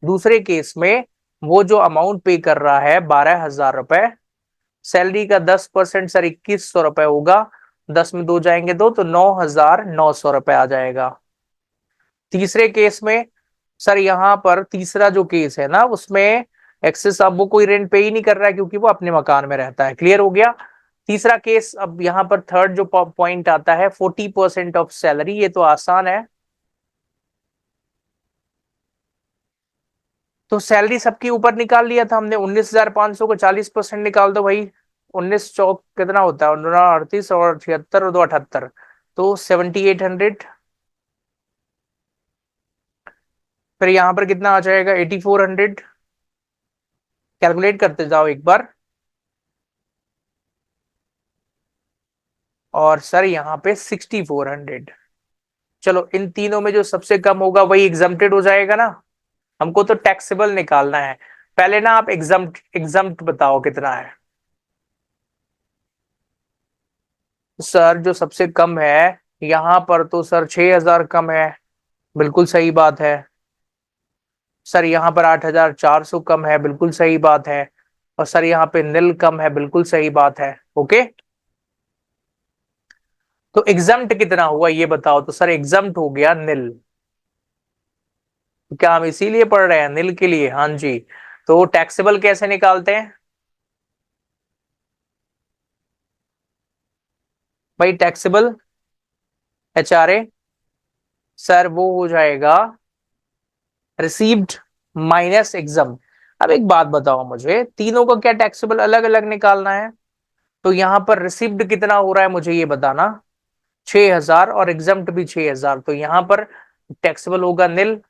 A: दूसरे केस में वो जो अमाउंट पे कर रहा है 12,000 रुपए, सैलरी का 10% सर 2,100 रुपए होगा, 10 में दो जाएंगे दो, तो 9,900 रुपए आ जाएगा। तीसरे केस में सर, यहां पर तीसरा जो केस है ना, उसमें एक्सेस अब वो कोई रेंट पे ही नहीं कर रहा है क्योंकि वो अपने मकान में रहता है, क्लियर हो गया। तीसरा केस, अब यहां पर थर्ड जो पॉइंट आता है 40% ऑफ सैलरी, ये तो आसान है। तो सैलरी सबके ऊपर निकाल लिया था हमने, 19,500 को 40% निकाल दो भाई, 19 चौक कितना होता है 19 38 और 76 और 2 78, तो 7,800। फिर यहां पर कितना आ जाएगा 8,400, कैलकुलेट करते जाओ एक बार। और सर यहाँ पे 6,400। चलो इन तीनों में जो सबसे कम होगा वही एग्जम्प्टेड हो जाएगा ना, हमको तो टैक्सेबल निकालना है। पहले ना आप एग्जम्प्ट एग्जम्प्ट बताओ कितना है। सर जो सबसे कम है यहाँ पर तो सर 6,000 कम है, बिल्कुल सही बात है। सर यहाँ पर 8,400 कम है, बिल्कुल सही बात है। और सर यहाँ पे निल कम है, बिल्कुल सही बात है। ओके, तो एग्जम्प्ट कितना हुआ ये बताओ। तो सर एग्जम्प्ट हो गया निल, क्या हम इसीलिए पढ़ रहे हैं निल के लिए, हाँ जी। तो टैक्सेबल कैसे निकालते हैं भाई, टैक्सेबल एचआरए सर वो हो जाएगा रिसीव्ड माइनस एग्जाम। अब एक बात बताओ मुझे, तीनों का क्या टैक्सेबल अलग अलग निकालना है। तो यहां पर रिसीव्ड कितना हो रहा है मुझे ये बताना, 6,000, और एग्जाम्ड भी 6,000, तो यहां पर टैक्सेबल होगा निल।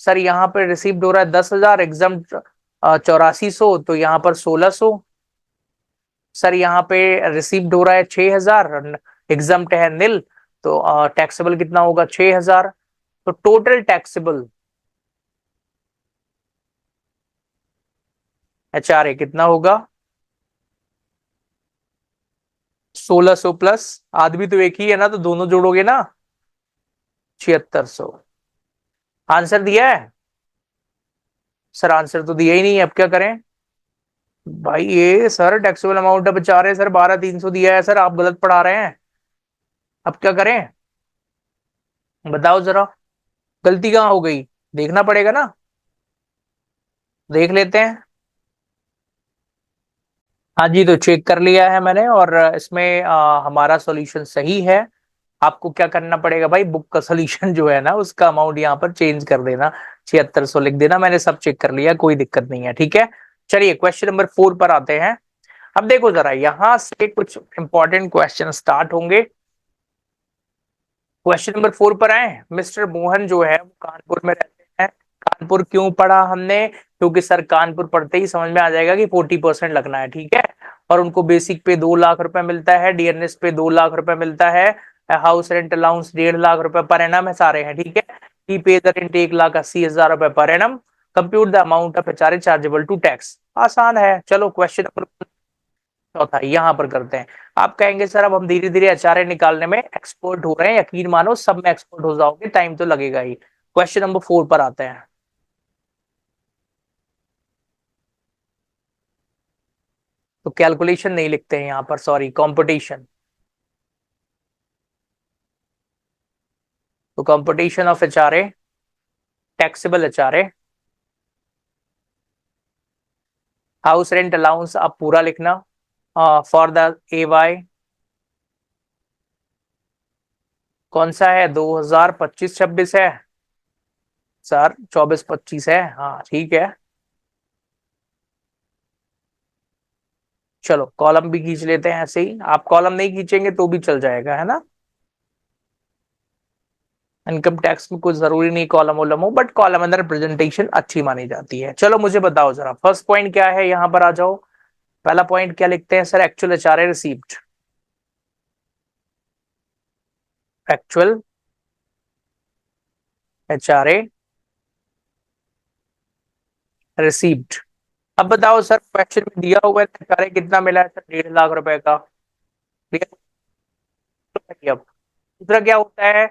A: सर यहाँ पर रिसीव्ड हो रहा है 10,000, एग्जाम्ड 8,400, तो यहाँ पर 1,600। सर यहाँ पे रिसीव्ड हो रहा है 6,000, एग्जाम्ड है निल, तो टैक्सेबल कितना होगा 6,000। तो टोटल टैक्सेबल एचआरए कितना होगा 1,600 प्लस, आदमी तो एक ही है ना, तो दोनों जोड़ोगे ना 7,600। आंसर दिया है सर, आंसर तो दिया ही नहीं है, अब क्या करें भाई। ये सर टैक्सेबल अमाउंट बचा रहे हैं सर, 12,300 दिया है सर, आप गलत पढ़ा रहे हैं, अब क्या करें बताओ जरा, गलती कहाँ हो गई, देखना पड़ेगा ना, देख लेते हैं। हाँ जी, तो चेक कर लिया है मैंने, और इसमें हमारा सॉल्यूशन सही है। आपको क्या करना पड़ेगा भाई, बुक का सोल्यूशन जो है ना उसका अमाउंट यहाँ पर चेंज कर देना, 7,600 लिख देना, मैंने सब चेक कर लिया, कोई दिक्कत नहीं है, ठीक है। चलिए क्वेश्चन नंबर 4 पर आते हैं। अब देखो जरा, यहां से कुछ इंपॉर्टेंट क्वेश्चन स्टार्ट होंगे। क्वेश्चन नंबर 4 पर आए, मिस्टर मोहन जो है वो कानपुर में रहते हैं, कानपुर क्यों पढ़ा हमने? क्योंकि सर कानपुर पढ़ते ही समझ में आ जाएगा कि 40% लगना है, ठीक है। और उनको बेसिक पे 2 लाख रुपए मिलता है, डीएनएस पे 2 लाख रुपए मिलता है, हाउस रेंट अलाउंस 1.5 लाख रुपए पर एनम है, सारे हैं, ठीक है। ही पे द रेंट 1,80,000 रुपए पर annum. Compute the amount of HRA chargeable to tax. आसान है। चलो क्वेश्चन नंबर चौथा यहां पर करते हैं। आप कहेंगे सर अब हम धीरे धीरे एचआरए निकालने में एक्सपर्ट हो रहे हैं, यकीन मानो सब में एक्सपर्ट हो जाओगे, टाइम तो लगेगा ही। क्वेश्चन नंबर 4 पर आते हैं। तो कैलकुलेशन नहीं लिखते हैं यहां पर, सॉरी, कंपटीशन। तो competition of HRA, taxable HRA, house rent allowance आप पूरा लिखना फॉर द ए वाई। कौन सा है? 2025-26 है सर, 24-25 है, हाँ ठीक है। चलो कॉलम भी खींच लेते हैं, ऐसे ही आप कॉलम नहीं खींचेंगे तो भी चल जाएगा, है ना। इनकम टैक्स में कुछ जरूरी नहीं कॉलम वॉलम हो, बट कॉलम अंदर प्रेजेंटेशन अच्छी मानी जाती है। चलो मुझे बताओ जरा, फर्स्ट पॉइंट क्या है, यहां पर आ जाओ। पहला पॉइंट क्या लिखते हैं sir? Actual HRA received. Actual HRA received. अब बताओ सर, क्वेश्चन में दिया हुआ है एचआरए कितना मिला है सर? 1.5 लाख रुपए का। ठीक है। अब दूसरा क्या होता है?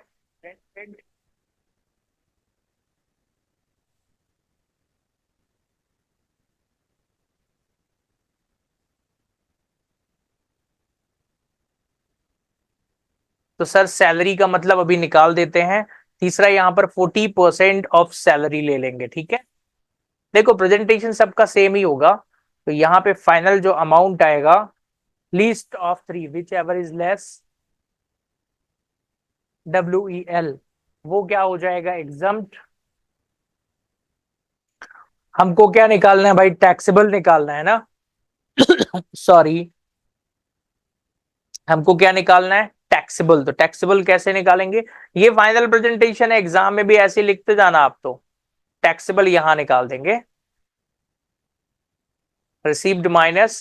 A: तो सर सैलरी का मतलब अभी निकाल देते हैं। तीसरा यहाँ पर 40% ऑफ सैलरी ले लेंगे, ठीक है। देखो प्रेजेंटेशन सबका सेम ही होगा, तो यहाँ पे फाइनल जो अमाउंट आएगा, least of three which ever is less, WEL, वो क्या हो जाएगा? एग्जम्प्ट। हमको क्या निकालना है भाई? टैक्सेबल निकालना है ना। सॉरी, हमको क्या निकालना है? टैक्सेबल। तो टैक्सेबल कैसे निकालेंगे? ये फाइनल प्रेजेंटेशन है, एग्जाम में भी ऐसे लिखते जाना आप तो। टैक्सेबल यहां निकाल देंगे, रिसीव्ड माइनस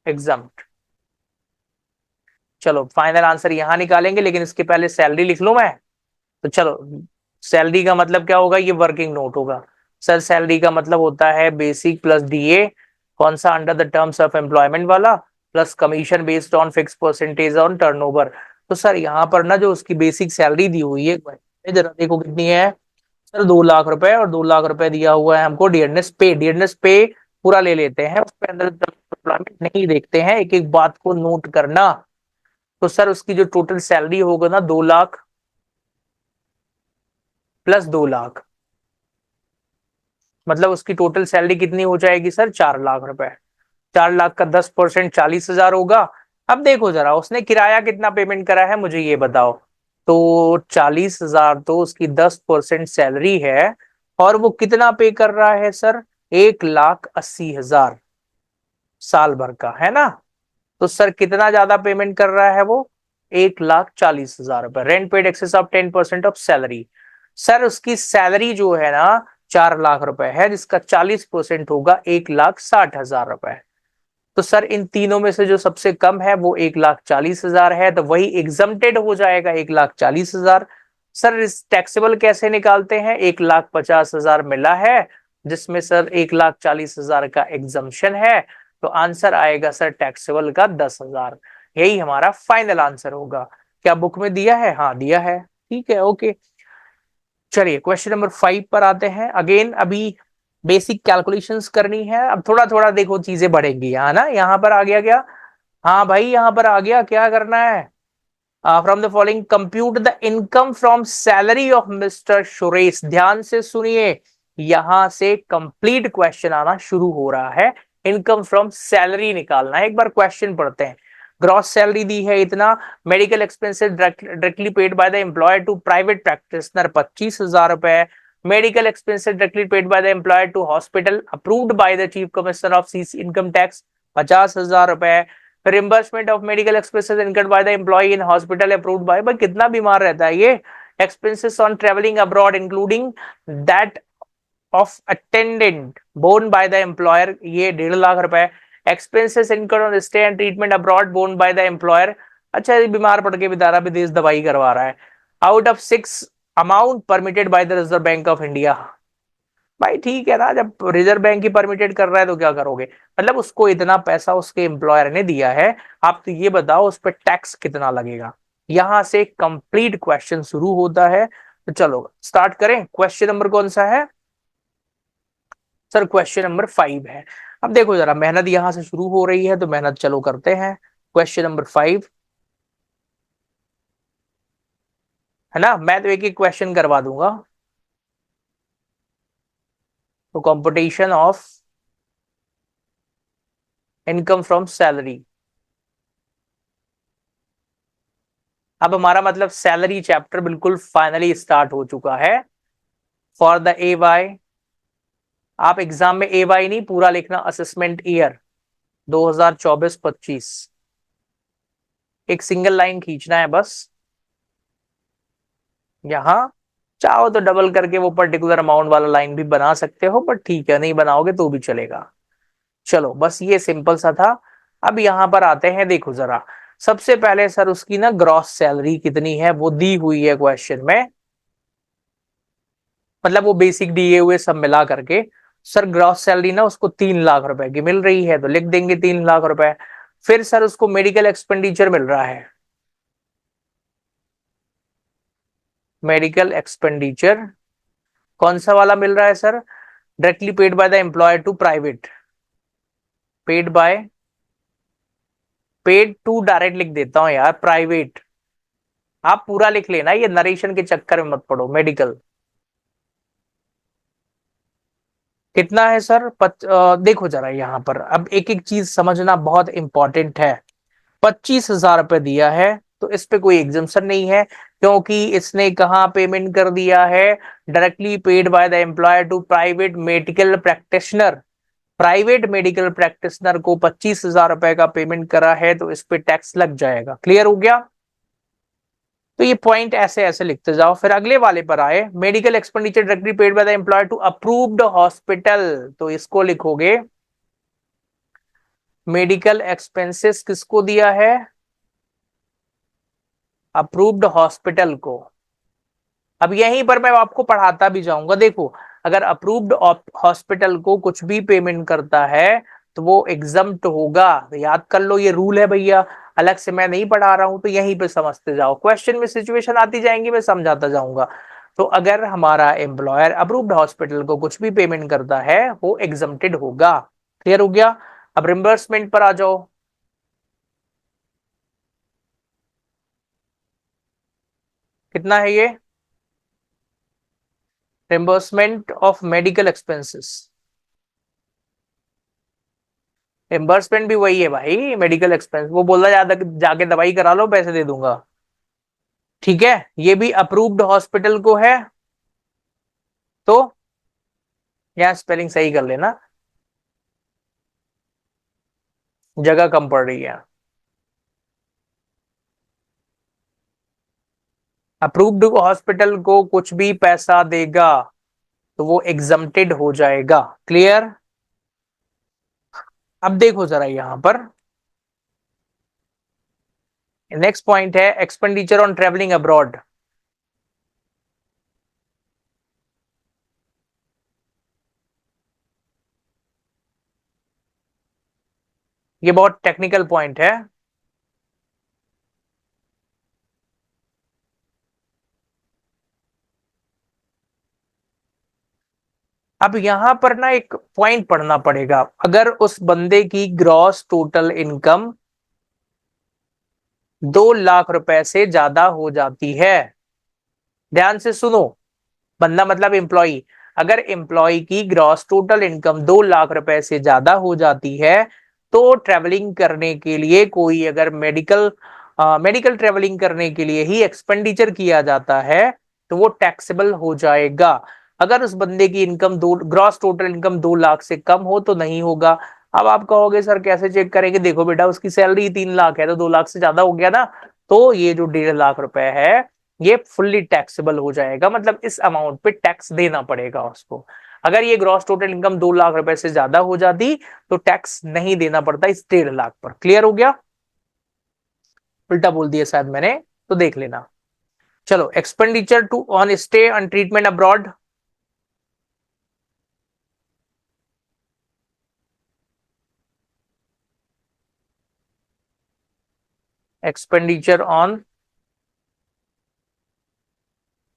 A: एग्जम्प्ट। चलो फाइनल आंसर यहां निकालेंगे, लेकिन इसके पहले सैलरी लिख लूं मैं। तो चलो, सैलरी का मतलब क्या होगा? ये वर्किंग नोट होगा। सर सैलरी का मतलब होता है बेसिक प्लस डीए, कौन सा? Under the terms of employment वाला, plus commission based on fix percentage on turnover. तो सर यहाँ पर ना जो उसकी बेसिक सैलरी दी हुई है, जरा देखो कितनी है सर? 2 लाख रुपए, और 2 लाख रुपए दिया हुआ है हमको डीएनएस पे। डीएनएस पे पूरा ले लेते हैं, उसके अंदर एम्प्लॉयमेंट नहीं देखते हैं, एक एक बात को नोट करना। तो सर उसकी जो टोटल सैलरी होगा ना, 2 लाख प्लस 2 लाख, मतलब उसकी टोटल सैलरी कितनी हो जाएगी सर? 4 लाख रुपए। 4 लाख का 10% 40,000 होगा। अब देखो जरा, उसने किराया कितना पेमेंट करा है मुझे ये बताओ। तो 40,000 तो उसकी 10% सैलरी है, और वो कितना पे कर रहा है सर? 1,80,000 साल भर का, है ना। तो सर कितना ज्यादा पेमेंट कर रहा है वो? 1,40,000 रुपए। Rent paid excess of 10% of salary. Sir उसकी सैलरी जो है ना, 4 लाख रुपए है, जिसका 40% होगा 1,60,000 रुपए। तो सर इन तीनों में से जो सबसे कम है वो 1,40,000 है, तो वही एग्जम्प्टेड हो जाएगा 1,40,000। सर इस टैक्सेबल कैसे निकालते हैं? 1,50,000 मिला है, जिसमें सर 1,40,000 का एग्जम्पशन है। तो आंसर आएगा सर टैक्सेबल का 10,000। यही हमारा फाइनल आंसर होगा। क्या बुक में दिया है? हाँ दिया है, ठीक है, ओके। चलिए क्वेश्चन नंबर 5 पर आते हैं। अगेन अभी बेसिक कैलकुलेशंस करनी है, अब थोड़ा थोड़ा देखो चीजें बढ़ेंगी, यहाँ ना। यहाँ पर आ गया क्या? हाँ भाई यहाँ पर आ गया, क्या करना है? From the following compute the income from salary of mister Suresh. ध्यान से सुनिए, यहां से कंप्लीट क्वेश्चन आना शुरू हो रहा है। इनकम फ्रॉम सैलरी निकालना है। एक बार क्वेश्चन पढ़ते हैं। ग्रॉस सैलरी दी है इतना, medical expenses directly paid by the employer to private practitioner 25,000 रुपए, medical expenses directly paid by the employer to hospital approved by the chief commissioner of income tax 50,000 रुपए, reimbursement of medical expenses incurred by the employ in hospital approved by. भाई कितना बीमार रहता है ये? Expenses on travelling abroad including that of attendant borne by the employer, ये 1.5 लाख रुपए। Expenses incurred on stay and treatment abroad bone by the employer, अच्छा ये बीमार पड़ के बेचारा विदेश दवाई करवा रहा है। Out of 6 amount permitted by the reserve bank of India. भाई ठीक है ना, जब रिजर्व बैंक ही परमिटेड कर रहा है तो क्या करोगे, मतलब उसको इतना पैसा उसके एम्प्लॉयर ने दिया है, आप तो ये बताओ उस पर टैक्स कितना लगेगा। यहां से कंप्लीट क्वेश्चन शुरू होता है। तो चलो स्टार्ट करें। क्वेश्चन नंबर कौन सा है सर? क्वेश्चन नंबर 5 है। अब देखो जरा, मेहनत यहां से शुरू हो रही है तो मेहनत चलो करते हैं। क्वेश्चन नंबर 5 है ना, मैं तो एक एक क्वेश्चन करवा दूंगा। तो competition of income from salary, अब हमारा मतलब सैलरी चैप्टर बिल्कुल फाइनली स्टार्ट हो चुका है। फॉर द ए वाई, आप एग्जाम में ए वाई नहीं पूरा लिखना, असेसमेंट ईयर 2024-25, एक सिंगल लाइन खींचना है बस। यहां चाहो तो डबल करके वो पर्टिकुलर अमाउंट वाला लाइन भी बना सकते हो, बट ठीक है नहीं बनाओगे तो भी चलेगा। चलो बस ये सिंपल सा था। अब यहां पर आते हैं, देखो जरा, सबसे पहले सर उसकी ना ग्रॉस सैलरी कितनी है वो दी हुई है क्वेश्चन में, मतलब वो बेसिक दिए हुए सब मिला करके। सर ग्रॉस सैलरी ना उसको 3 लाख रुपए की मिल रही है तो लिख देंगे 3 लाख रुपए। फिर सर उसको मेडिकल एक्सपेंडिचर मिल रहा है, मेडिकल एक्सपेंडिचर कौन सा वाला मिल रहा है sir? Directly paid by the employer to private, paid by, paid to direct लिख देता हूं यार, प्राइवेट आप पूरा लिख लेना, ये नरेशन के चक्कर में मत पड़ो। मेडिकल कितना है सर? देखो जरा यहां पर अब एक एक चीज समझना बहुत इंपॉर्टेंट है। 25,000 रुपए दिया है तो इस पे कोई एग्जाम्शन नहीं है, क्योंकि इसने कहा पेमेंट कर दिया है, directly paid by the employer to private medical practitioner. Private medical practitioner को 25,000 रुपए का पेमेंट करा है तो इस पे टैक्स लग जाएगा। क्लियर हो गया? तो ये पॉइंट ऐसे ऐसे लिखते जाओ। फिर अगले वाले पर आए, medical expenditure directly paid by the employer to approved hospital, तो इसको लिखोगे मेडिकल एक्सपेंसेस किसको दिया है? अप्रूव्ड हॉस्पिटल को। अब यहीं पर मैं आपको पढ़ाता भी जाऊंगा। देखो अगर अप्रूव्ड हॉस्पिटल को कुछ भी पेमेंट करता है तो वो एग्जम्प्ट होगा, याद कर लो ये रूल है भैया, अलग से मैं नहीं पढ़ा रहा हूं, तो यहीं पे समझते जाओ, क्वेश्चन में सिचुएशन आती जाएंगी मैं समझाता जाऊंगा। तो अगर हमारा एम्प्लॉयर अप्रूव्ड हॉस्पिटल को कुछ भी पेमेंट करता है वो एग्जम्प्टेड होगा। क्लियर हो गया? अब रिम्बर्समेंट पर आ जाओ। कितना है ये? Reimbursement of medical expenses, reimbursement भी वही है भाई, मेडिकल एक्सपेंस, वो बोला ज्यादा जाके दवाई करा लो पैसे दे दूंगा। ठीक है, ये भी अप्रूव्ड हॉस्पिटल को है, तो यहां स्पेलिंग सही कर लेना, जगह कम पड़ रही है। अप्रूव्ड हॉस्पिटल को कुछ भी पैसा देगा तो वो एग्जम्प्टेड हो जाएगा। क्लियर? अब देखो जरा यहां पर नेक्स्ट पॉइंट है एक्सपेंडिचर ऑन ट्रेवलिंग अब्रॉड। ये बहुत टेक्निकल पॉइंट है। अब यहां पर ना एक पॉइंट पढ़ना पड़ेगा, अगर उस बंदे की ग्रॉस टोटल इनकम 2 लाख रुपए से ज्यादा हो जाती है, ध्यान से सुनो, बंदा मतलब एम्प्लॉय, अगर एम्प्लॉय की ग्रॉस टोटल इनकम 2 लाख रुपए से ज्यादा हो जाती है तो ट्रेवलिंग करने के लिए कोई अगर मेडिकल ट्रेवलिंग करने के लिए ही एक्सपेंडिचर किया जाता है तो वो टैक्सेबल हो जाएगा। अगर उस बंदे की इनकम दो ग्रॉस टोटल इनकम 2 लाख से कम हो तो नहीं होगा। अब आप कहोगे सर कैसे चेक करेंगे? देखो बेटा उसकी सैलरी 3 लाख है तो 2 लाख से ज्यादा हो गया ना, तो ये जो 1.5 लाख रुपए है ये फुल्ली टैक्सेबल हो जाएगा, मतलब इस अमाउंट पे टैक्स देना पड़ेगा उसको। अगर ये ग्रॉस टोटल इनकम 2 लाख रुपए से ज्यादा हो जाती तो टैक्स नहीं देना पड़ता इस 1.5 लाख पर। क्लियर हो गया? उल्टा बोल दिया शायद मैंने, तो देख लेना। चलो, expenditure to on stay on treatment abroad, expenditure on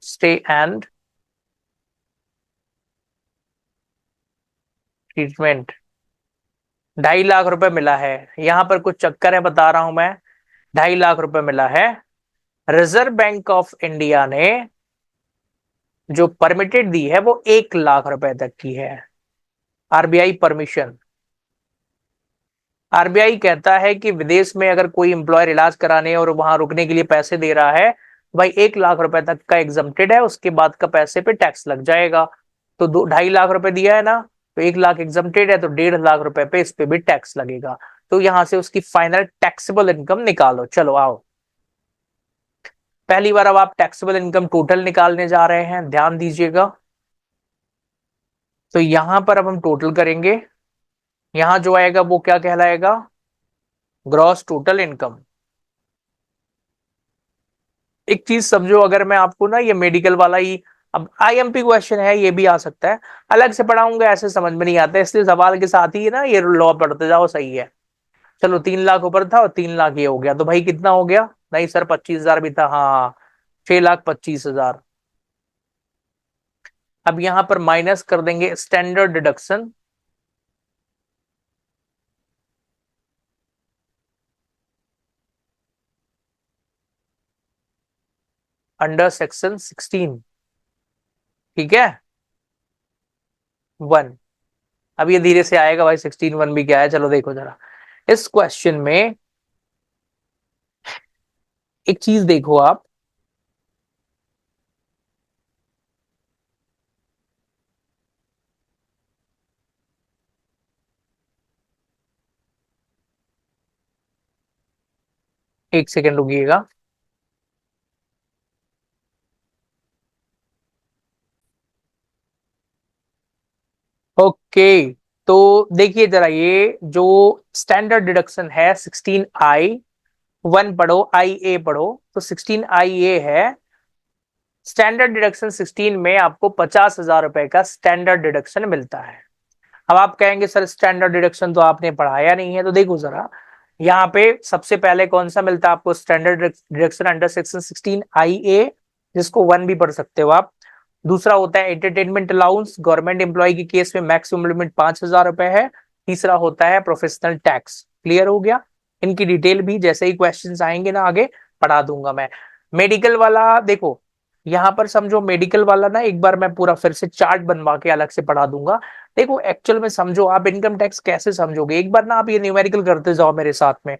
A: stay and treatment 2.5 lakh रुपए मिला है। यहां पर कुछ चक्कर है, बता रहा हूं मैं। 2.5 लाख रुपए मिला है। रिजर्व बैंक ऑफ इंडिया ने जो परमिटेड दी है वो 1 लाख रुपए तक की है। RBI permission. आरबीआई कहता है कि विदेश में अगर कोई एम्प्लॉयर इलाज कराने और वहां रुकने के लिए पैसे दे रहा है, भाई 1 लाख रुपए तक का एग्जम्प्टेड है, उसके बाद का पैसे पे टैक्स लग जाएगा। तो 2.5 लाख रुपए दिया है ना, तो 1 लाख एग्जम्प्टेड है, तो 1.5 लाख रुपए पे इस पे भी टैक्स लगेगा। तो यहां से उसकी फाइनल टैक्सेबल इनकम निकालो। चलो आओ, पहली बार अब आप टैक्सेबल इनकम टोटल निकालने जा रहे हैं, ध्यान दीजिएगा। तो यहां पर अब हम टोटल करेंगे। यहां जो आएगा वो क्या कहलाएगा? Gross total income. एक चीज समझो, अगर मैं आपको ना ये मेडिकल वाला ही, अब आईएमपी क्वेश्चन है, ये भी आ सकता है, अलग से पढ़ाऊंगा ऐसे समझ में नहीं आता, इसलिए सवाल के साथ ही ना ये लॉ पढ़ते जाओ, सही है। चलो, 3 लाख ऊपर था और 3 लाख ये हो गया, तो भाई कितना हो गया? नहीं सर, 25,000 भी था, हाँ, 6,25,000। अब यहां पर माइनस कर देंगे स्टैंडर्ड डिडक्शन, अंडर सेक्शन 16। ठीक है, 1। अब ये धीरे से आएगा भाई, 16(1) भी क्या है, चलो देखो जरा इस क्वेश्चन में। एक चीज देखो आप, एक सेकेंड रुकिएगा। ओके, तो देखिए जरा, ये जो स्टैंडर्ड डिडक्शन है 16(I)(1) पढ़ो, IA पढ़ो, तो 16(IA) है। स्टैंडर्ड डिडक्शन 16 में आपको 50,000 रुपए का स्टैंडर्ड डिडक्शन मिलता है। अब आप कहेंगे सर स्टैंडर्ड डिडक्शन तो आपने पढ़ाया नहीं है, तो देखो जरा, यहाँ पे सबसे पहले कौन सा मिलता है आपको? Standard deduction under section 16(IA), जिसको 1 भी पढ़ सकते हो आप। दूसरा होता है एंटरटेनमेंट अलाउंस, गवर्नमेंट एम्प्लॉय के केस में मैक्सिमम लिमिट 5,000 रुपए है। तीसरा होता है प्रोफेशनल टैक्स। क्लियर हो गया? इनकी डिटेल भी जैसे ही क्वेश्चंस आएंगे ना आगे पढ़ा दूंगा मैं। मेडिकल वाला देखो, यहां पर समझो, मेडिकल वाला ना एक बार मैं पूरा फिर से चार्ट बनवा के अलग से पढ़ा दूंगा। देखो एक्चुअल में समझो, आप इनकम टैक्स कैसे समझोगे, एक बार ना आप ये न्यूमेरिकल करते जाओ मेरे साथ में।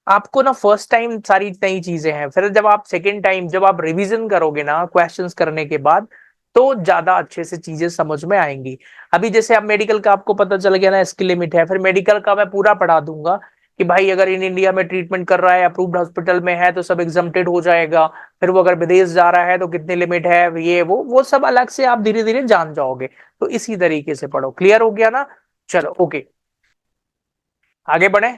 A: आपको ना फर्स्ट टाइम सारी नई चीजें हैं, फिर जब आप सेकेंड टाइम जब आप रिवीजन करोगे ना क्वेश्चंस करने के बाद, तो ज्यादा अच्छे से चीजें समझ में आएंगी। अभी जैसे अब मेडिकल का आपको पता चल गया ना, इसकी लिमिट है, फिर मेडिकल का मैं पूरा पढ़ा दूंगा कि भाई अगर इन इंडिया में ट्रीटमेंट कर रहा है, अप्रूव्ड हॉस्पिटल में है, तो सब एग्जम्प्टेड हो जाएगा। फिर वो अगर विदेश जा रहा है तो कितनी लिमिट है, ये वो सब अलग से आप धीरे धीरे जान जाओगे। तो इसी तरीके से पढ़ो। क्लियर हो गया ना? चलो ओके, आगे बढ़े।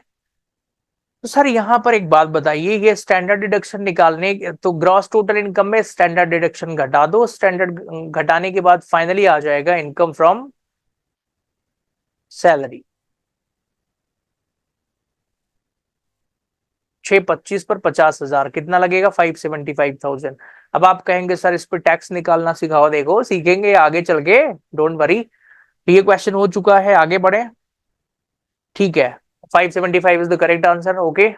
A: तो सर यहां पर एक बात बताइए, ये स्टैंडर्ड डिडक्शन निकालने, तो ग्रॉस टोटल इनकम में स्टैंडर्ड डिडक्शन घटा दो, स्टैंडर्ड घटाने के बाद फाइनली आ जाएगा इनकम फ्रॉम सैलरी। 625 पर 50,000 कितना लगेगा? 575,000। अब आप कहेंगे सर इस पर टैक्स निकालना सिखाओ, देखो सीखेंगे आगे चल के, डोंट वरी। ये क्वेश्चन हो चुका है, आगे बढ़े। ठीक है, 575 is the correct answer. Okay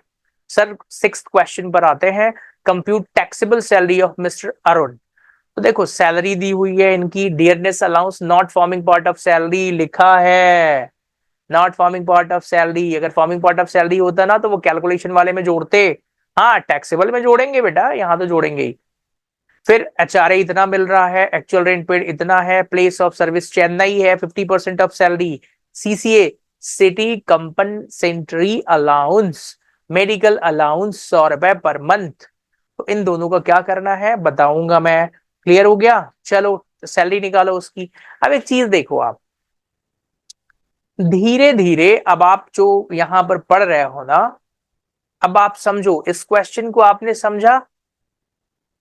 A: sir, sixth question पर आते हैं। Compute taxable salary of mister Arun. तो देखो सैलरी दी हुई है इनकी, dearness allowance not forming part of salary लिखा है। Not forming part of salary, अगर फॉर्मिंग पार्ट ऑफ सैलरी होता ना तो वो कैलकुलेशन वाले में जोड़ते। हाँ, टैक्सेबल में जोड़ेंगे बेटा, यहां तो जोड़ेंगे ही। फिर एचआरए इतना मिल रहा है, एक्चुअल रेंट पेड इतना है, प्लेस ऑफ सर्विस चेन्नई है, 50% of salary. CCA, city compensatory allowance, medical allowance 100 रुपए पर मंथ। तो इन दोनों का क्या करना है बताऊंगा मैं। क्लियर हो गया? चलो सैलरी निकालो उसकी। अब एक चीज देखो आप, धीरे धीरे अब आप जो यहां पर पढ़ रहे हो ना, अब आप समझो इस क्वेश्चन को, आपने समझा?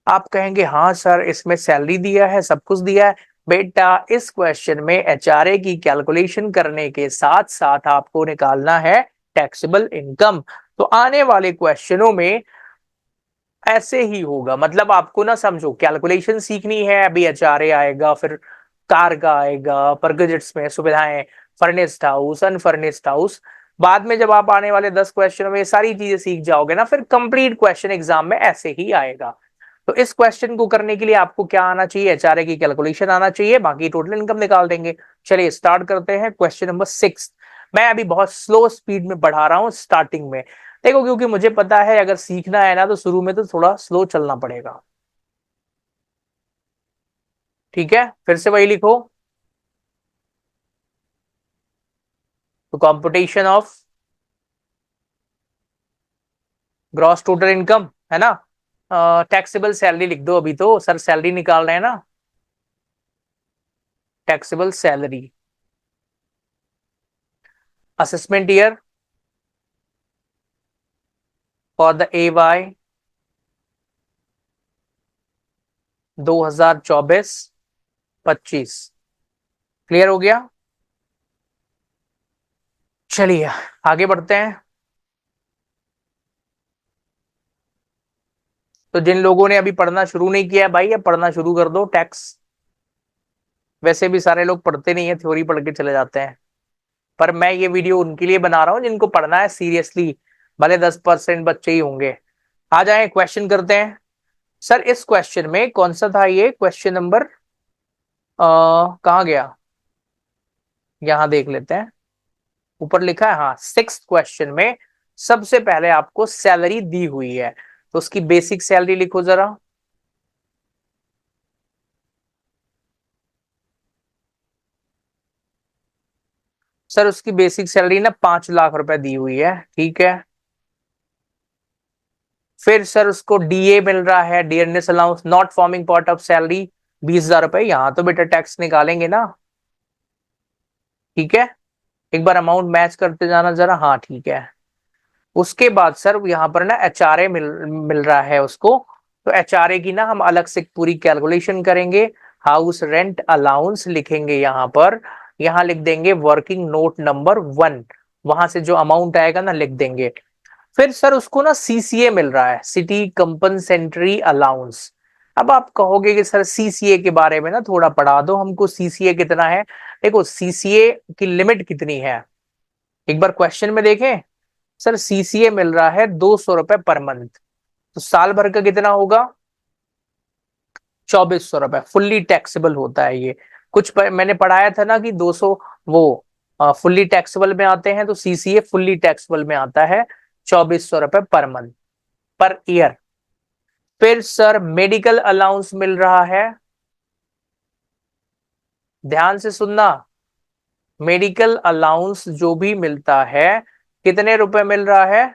A: आप कहेंगे हाँ सर इसमें सैलरी दिया है, सब कुछ दिया है। बेटा इस क्वेश्चन में एचआरए की कैलकुलेशन करने के साथ साथ आपको निकालना है टैक्सेबल इनकम। तो आने वाले क्वेश्चनों में ऐसे ही होगा। मतलब आपको ना समझो कैलकुलेशन सीखनी है, अभी एचआरए आएगा, फिर कार का आएगा, पर गजेट्स में सुविधाएं, फर्निश्ड हाउस, अनफर्निश्ड हाउस। बाद में जब आप आने वाले 10 क्वेश्चनों में ये सारी चीजें सीख जाओगे ना, फिर कंप्लीट क्वेश्चन एग्जाम में ऐसे ही आएगा। तो इस क्वेश्चन को करने के लिए आपको क्या आना चाहिए? एचआरए की कैलकुलेशन आना चाहिए, बाकी टोटल इनकम निकाल देंगे। चलिए स्टार्ट करते हैं क्वेश्चन नंबर 6। मैं अभी बहुत स्लो स्पीड में पढ़ा रहा हूं स्टार्टिंग में, देखो, क्योंकि मुझे पता है अगर सीखना है ना तो शुरू में तो थोड़ा स्लो चलना पड़ेगा। ठीक है, फिर से वही लिखो। तो computation of gross total income है ना, टैक्सेबल सैलरी लिख दो, अभी तो सर सैलरी निकाल रहे हैं ना, taxable salary. Assessment year for the A Y 2024-25। Clear हो गया? चलिए आगे बढ़ते हैं। तो जिन लोगों ने अभी पढ़ना शुरू नहीं किया है भाई, अब पढ़ना शुरू कर दो टैक्स। वैसे भी सारे लोग पढ़ते नहीं है, थ्योरी पढ़ के चले जाते हैं। पर मैं ये वीडियो उनके लिए बना रहा हूं जिनको पढ़ना है सीरियसली, भले 10% बच्चे ही होंगे। आ जाए क्वेश्चन करते हैं। सर इस क्वेश्चन में कौन सा था? ये क्वेश्चन नंबर कहाँ गया, यहां देख लेते हैं। ऊपर लिखा है, हाँ, 6 क्वेश्चन में सबसे पहले आपको सैलरी दी हुई है, तो उसकी बेसिक सैलरी लिखो जरा। सर उसकी बेसिक सैलरी ना 5 लाख रुपए दी हुई है, ठीक है। फिर सर उसको डीए मिल रहा है, dearness allowance not forming part of salary, 20,000 रुपए। यहां तो बेटा टैक्स निकालेंगे ना, ठीक है। एक बार अमाउंट मैच करते जाना जरा, हाँ ठीक है। उसके बाद सर यहाँ पर ना एचआरए मिल मिल रहा है उसको, तो एचआरए की ना हम अलग से पूरी कैलकुलेशन करेंगे। हाउस रेंट अलाउंस लिखेंगे यहाँ पर, यहाँ लिख देंगे वर्किंग नोट नंबर 1, वहां से जो अमाउंट आएगा ना लिख देंगे। फिर सर उसको ना सीसीए मिल रहा है, सिटी कंपनसेंट्री अलाउंस। अब आप कहोगे कि सर सीसीए के बारे में ना थोड़ा पढ़ा दो हमको, सीसीए कितना है? देखो सीसीए की लिमिट कितनी है, एक बार क्वेश्चन में देखें। सर सीसीए मिल रहा है 200 रुपए पर मंथ, तो साल भर का कितना होगा? 2400 रुपए, फुल्ली टैक्सेबल होता है ये। मैंने पढ़ाया था ना कि 200 वो फुल्ली टैक्सेबल में आते हैं, तो सीसीए फुल्ली टैक्सेबल में आता है 2400 रुपए पर मंथ, पर ईयर। फिर सर मेडिकल अलाउंस मिल रहा है, ध्यान से सुनना। मेडिकल अलाउंस जो भी मिलता है, कितने रुपए मिल रहा है?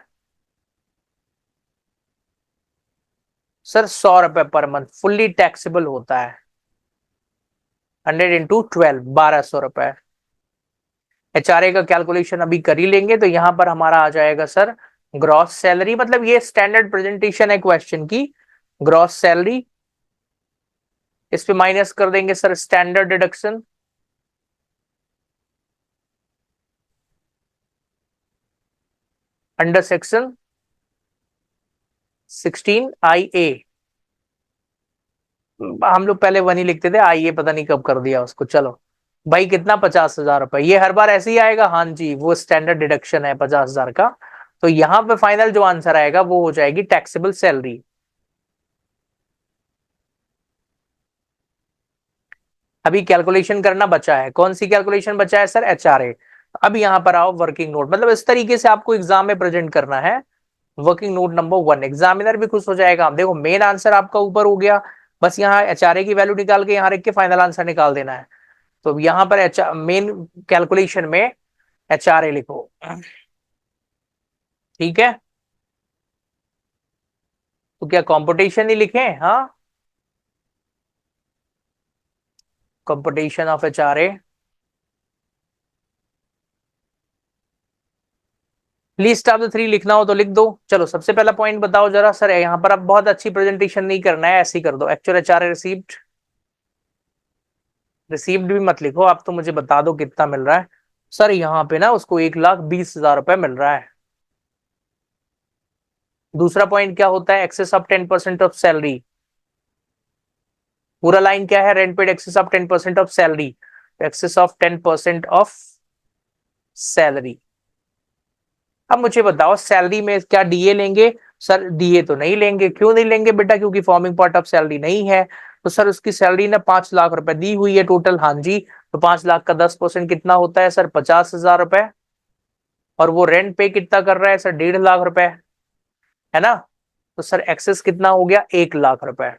A: सर 100 रुपए पर मंथ, फुल्ली टैक्सेबल होता है। 100 × 12, 1200 रुपए। एचआरए का कैलकुलेशन अभी कर ही लेंगे, तो यहां पर हमारा आ जाएगा सर ग्रॉस सैलरी, मतलब ये स्टैंडर्ड प्रेजेंटेशन है क्वेश्चन की। ग्रॉस सैलरी, इस पे माइनस कर देंगे sir standard deduction, under section 16 IA। हम लोग पहले 1 ही लिखते थे, आईए पता नहीं कब कर दिया उसको। चलो भाई कितना, 50,000 रुपए, ये हर बार ऐसे ही आएगा। हाँ जी, वो स्टैंडर्ड डिडक्शन है 50,000 का। तो यहाँ पे फाइनल जो आंसर आएगा वो हो जाएगी टैक्सेबल सैलरी। अभी कैलकुलेशन करना बचा है, कौन सी कैलकुलेशन बचा है सर? एचआरए। अब यहां पर आओ, वर्किंग नोट, मतलब इस तरीके से आपको एग्जाम में प्रेजेंट करना है। वर्किंग नोट नंबर 1, एग्जामिनर भी खुश हो जाएगा। देखो मेन आंसर आपका ऊपर हो गया, बस यहाँ एचआरए की वैल्यू निकाल के यहाँ रख के फाइनल आंसर निकाल देना है। तो यहाँ पर मेन कैलकुलेशन में एचआरए लिखो, ठीक है। तो क्या कंपटीशन ही लिखें? हाँ, competition of HRA। List of the three लिखना हो तो लिख दो। चलो सबसे पहला पॉइंट बताओ जरा सर, यहाँ पर अब बहुत अच्छी प्रेजेंटेशन नहीं करना है, ऐसे ही कर दो, एक्चुअल HRA रिसीव्ड। रिसीव्ड भी मत लिखो, आप तो मुझे बता दो कितना मिल रहा है। सर यहाँ पे ना उसको 1,20,000 रुपए मिल रहा है। दूसरा पॉइंट क्या होता है, एक्सेस ऑफ 10% ऑफ सैलरी। पूरा लाइन क्या है, rent paid excess of 10% of salary. Excess of 10% of salary. अब मुझे बताओ सैलरी में क्या डीए लेंगे? सर डीए तो नहीं लेंगे। क्यों नहीं लेंगे बेटा? क्योंकि फॉर्मिंग पार्ट ऑफ सैलरी नहीं है। तो सर उसकी सैलरी ना 5 लाख रुपए दी हुई है टोटल। हाँ जी, तो 5 लाख का 10% कितना होता है सर? 50,000 रुपए। और वो रेंट पे कितना कर रहा है सर? 1.5 लाख रुपए, है ना? तो सर एक्सेस कितना हो गया? 1 लाख रुपए।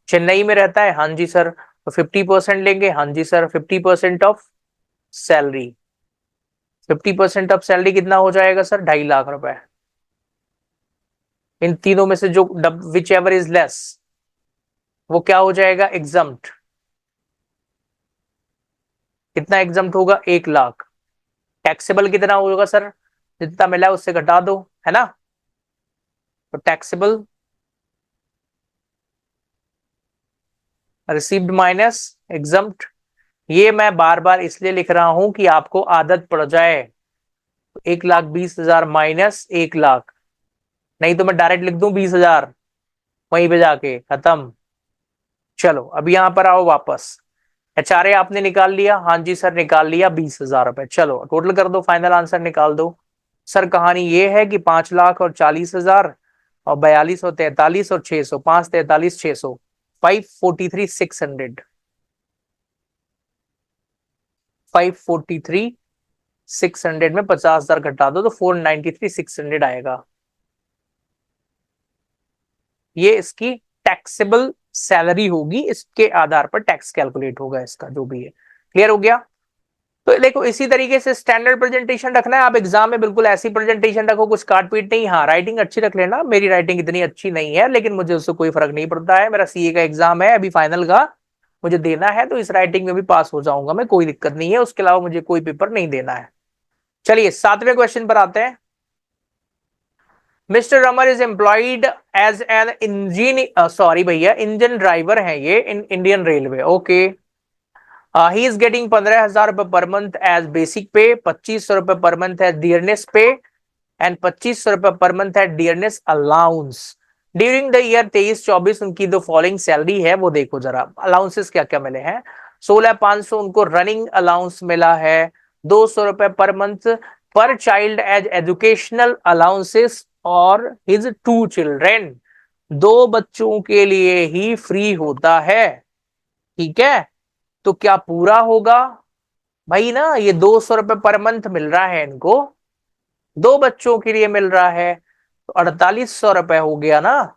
A: चेन्नई में रहता है, हाँ जी सर। तो 50% लेंगे, हाँ जी sir. 50% of salary, 50% of salary कितना हो जाएगा सर? 2.5 लाख रुपए। इन तीनों में से जो विच एवर इज लेस, वो क्या हो जाएगा? एग्जम्प्ट। कितना एग्जम्प्ट होगा? 1 लाख। टैक्सेबल कितना होगा सर? जितना मिला है उससे घटा दो, है ना? तो टैक्सेबल रिसीव्ड माइनस एग्जम्प्ट। ये मैं बार बार इसलिए लिख रहा हूं कि आपको आदत पड़ जाए। तो 1,20,000 माइनस 1 लाख, नहीं तो मैं डायरेक्ट लिख दूं 20,000, वहीं पे जाके खत्म। चलो अब यहां पर आओ वापस। HRA आपने निकाल लिया, हाँ जी सर निकाल लिया 20,000 रुपए। चलो टोटल कर दो, फाइनल आंसर निकाल दो। सर कहानी ये है कि 5 लाख और 40,000 और 42 और 43 और 600, 5, 43, 600, 543,600, 543,600 में 50,000 घटा दो तो 493,600 आएगा। ये इसकी टैक्सेबल सैलरी होगी, इसके आधार पर टैक्स कैलकुलेट होगा इसका, जो भी है। क्लियर हो गया? तो देखो इसी तरीके से स्टैंडर्ड प्रेजेंटेशन रखना है। आप एग्जाम में बिल्कुल ऐसी प्रेजेंटेशन रखो, कुछ काट पीट नहीं। हाँ राइटिंग अच्छी रख लेना। मेरी राइटिंग इतनी अच्छी नहीं है, लेकिन मुझे उससे कोई फर्क नहीं पड़ता है। मेरा सीए का एग्जाम है अभी फाइनल का, मुझे देना है, तो इस राइटिंग में भी पास हो जाऊंगा मैं, कोई दिक्कत नहीं है। उसके अलावा मुझे कोई पेपर नहीं देना है। चलिए 7वें क्वेश्चन पर आते हैं। Mister Ramar is employed as an engine, sorry भैया, इंजन ड्राइवर है ये in Indian railway. Okay, he is getting 15,000 रुपए पर मंथ एज बेसिक पे, 2,500 रुपए per month as dearness pay, and 2,500 रुपए per month as dearness allowance. During the year 23-24 उनकी जो following salary है वो देखो जरा, अलाउंसेस क्या क्या मिले हैं। 16,500 उनको रनिंग अलाउंस मिला है, 200 रुपए पर मंथ पर चाइल्ड एज एजुकेशनल अलाउंसेस, और हिज 2 चिल्ड्रेन, 2 बच्चों के लिए ही फ्री होता है। ठीक है, तो क्या पूरा होगा भाई? ना ये 200 रुपए पर मंथ मिल रहा है इनको, 2 बच्चों के लिए मिल रहा है, तो 4,800 रुपए हो गया ना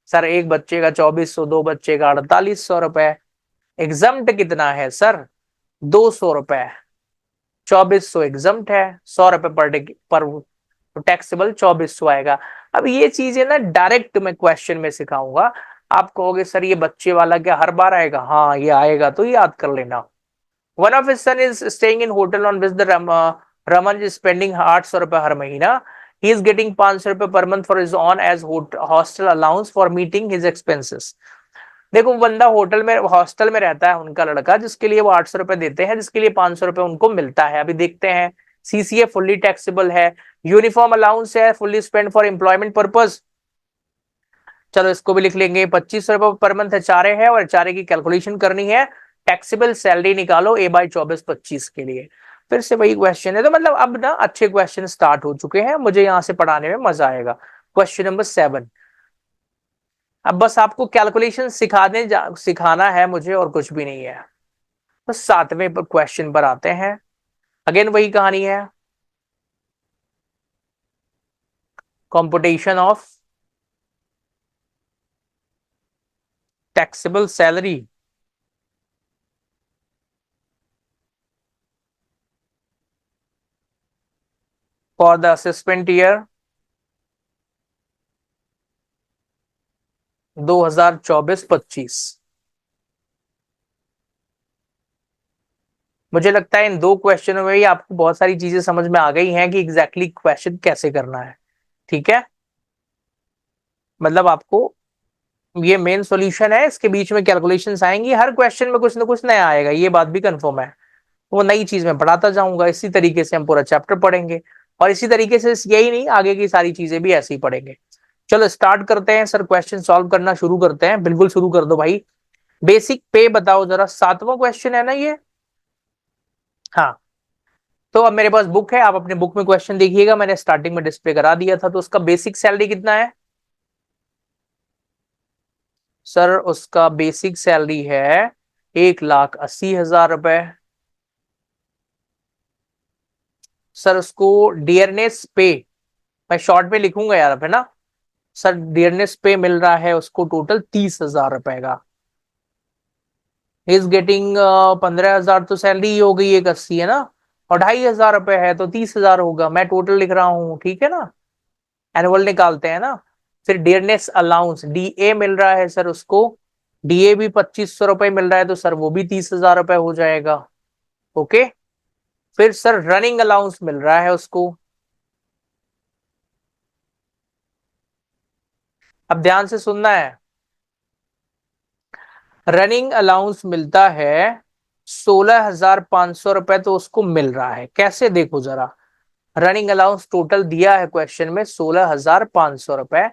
A: सर। एक बच्चे का 2,400, 2 बच्चे का 4,800 रुपए। एग्जम्प्ट कितना है सर? 200 रुपए। 2,400 एग्जम्प्ट है, 100 रुपए पर डे पर टैक्सेबल 2,400 आएगा। अब ये चीजें ना डायरेक्ट मैं क्वेश्चन में सिखाऊंगा। आप कहोगे सर ये बच्चे वाला क्या हर बार आएगा? हाँ ये आएगा, तो याद कर लेना। One of his son is staying in hotel on which the Raman is spending 800 रुपए हर महीना. He is getting 500 रुपए per month for his own as hostel allowance for meeting his expenses. देखो बंदा होटल में, हॉस्टल में रहता है उनका लड़का, जिसके लिए वो 800 रुपए देते हैं, जिसके लिए 500 रुपए उनको मिलता है। अभी देखते हैं। सीसीए फुल्ली टैक्सेबल है, यूनिफॉर्म अलाउंस है fully spend for employment purpose. चलो इसको भी लिख लेंगे। 2,500 रुपए पर मंथ HRA है, और HRA की कैलकुलेशन करनी है। टैक्सेबल सैलरी निकालो A/24-25 के लिए। फिर से वही क्वेश्चन है, तो मतलब अब ना अच्छे क्वेश्चन स्टार्ट हो चुके हैं, मुझे यहां से पढ़ाने में मजा आएगा। Question number 7। अब बस आपको कैलकुलेशन सिखाना है मुझे, और कुछ भी नहीं है। तो 7वें क्वेश्चन पर आते हैं। अगेन वही कहानी है, computation of taxable salary for the assessment year 2024-25। मुझे लगता है इन दो क्वेश्चनों में ही आपको बहुत सारी चीजें समझ में आ गई हैं कि एग्जैक्टली क्वेश्चन कैसे करना है। ठीक है, मतलब आपको ये मेन सॉल्यूशन है, इसके बीच में कैलकुलेशंस आएंगी, हर क्वेश्चन में कुछ ना कुछ नया आएगा, ये बात भी कंफर्म है। वो नई चीज मैं पढ़ाता जाऊंगा, इसी तरीके से हम पूरा चैप्टर पढ़ेंगे। और इसी तरीके से यही नहीं, आगे की सारी चीजें भी ऐसे ही पढ़ेंगे। चलो स्टार्ट करते हैं सर, क्वेश्चन सॉल्व करना शुरू करते हैं। बिल्कुल शुरू कर दो भाई। बेसिक पे बताओ जरा, सातवां क्वेश्चन है ना ये। हाँ, तो अब मेरे पास बुक है, आप अपने बुक में क्वेश्चन देखिएगा, मैंने स्टार्टिंग में डिस्प्ले करा दिया था। तो उसका बेसिक सैलरी कितना है सर? उसका बेसिक सैलरी है 1,80,000 रुपए। सर उसको डियरनेस पे, मैं शॉर्ट में लिखूंगा यार, है ना सर। डियरनेस पे मिल रहा है उसको टोटल 30,000 रुपए का। इज गेटिंग 15,000 तो सैलरी ही हो गई, 1,80 है ना, और 2,500 रुपए है तो 30,000 होगा। मैं टोटल लिख रहा हूँ, ठीक है ना, एनुअल निकालते हैं ना। फिर डियरनेस अलाउंस डीए मिल रहा है सर उसको, डीए भी 2,500 रुपए मिल रहा है, तो सर वो भी 30,000 रुपए हो जाएगा। ओके। फिर सर रनिंग अलाउंस मिल रहा है उसको। अब ध्यान से सुनना है, रनिंग अलाउंस मिलता है 16,500 रुपए, तो उसको मिल रहा है कैसे देखो जरा। रनिंग अलाउंस टोटल दिया है क्वेश्चन में 16,500 रुपए,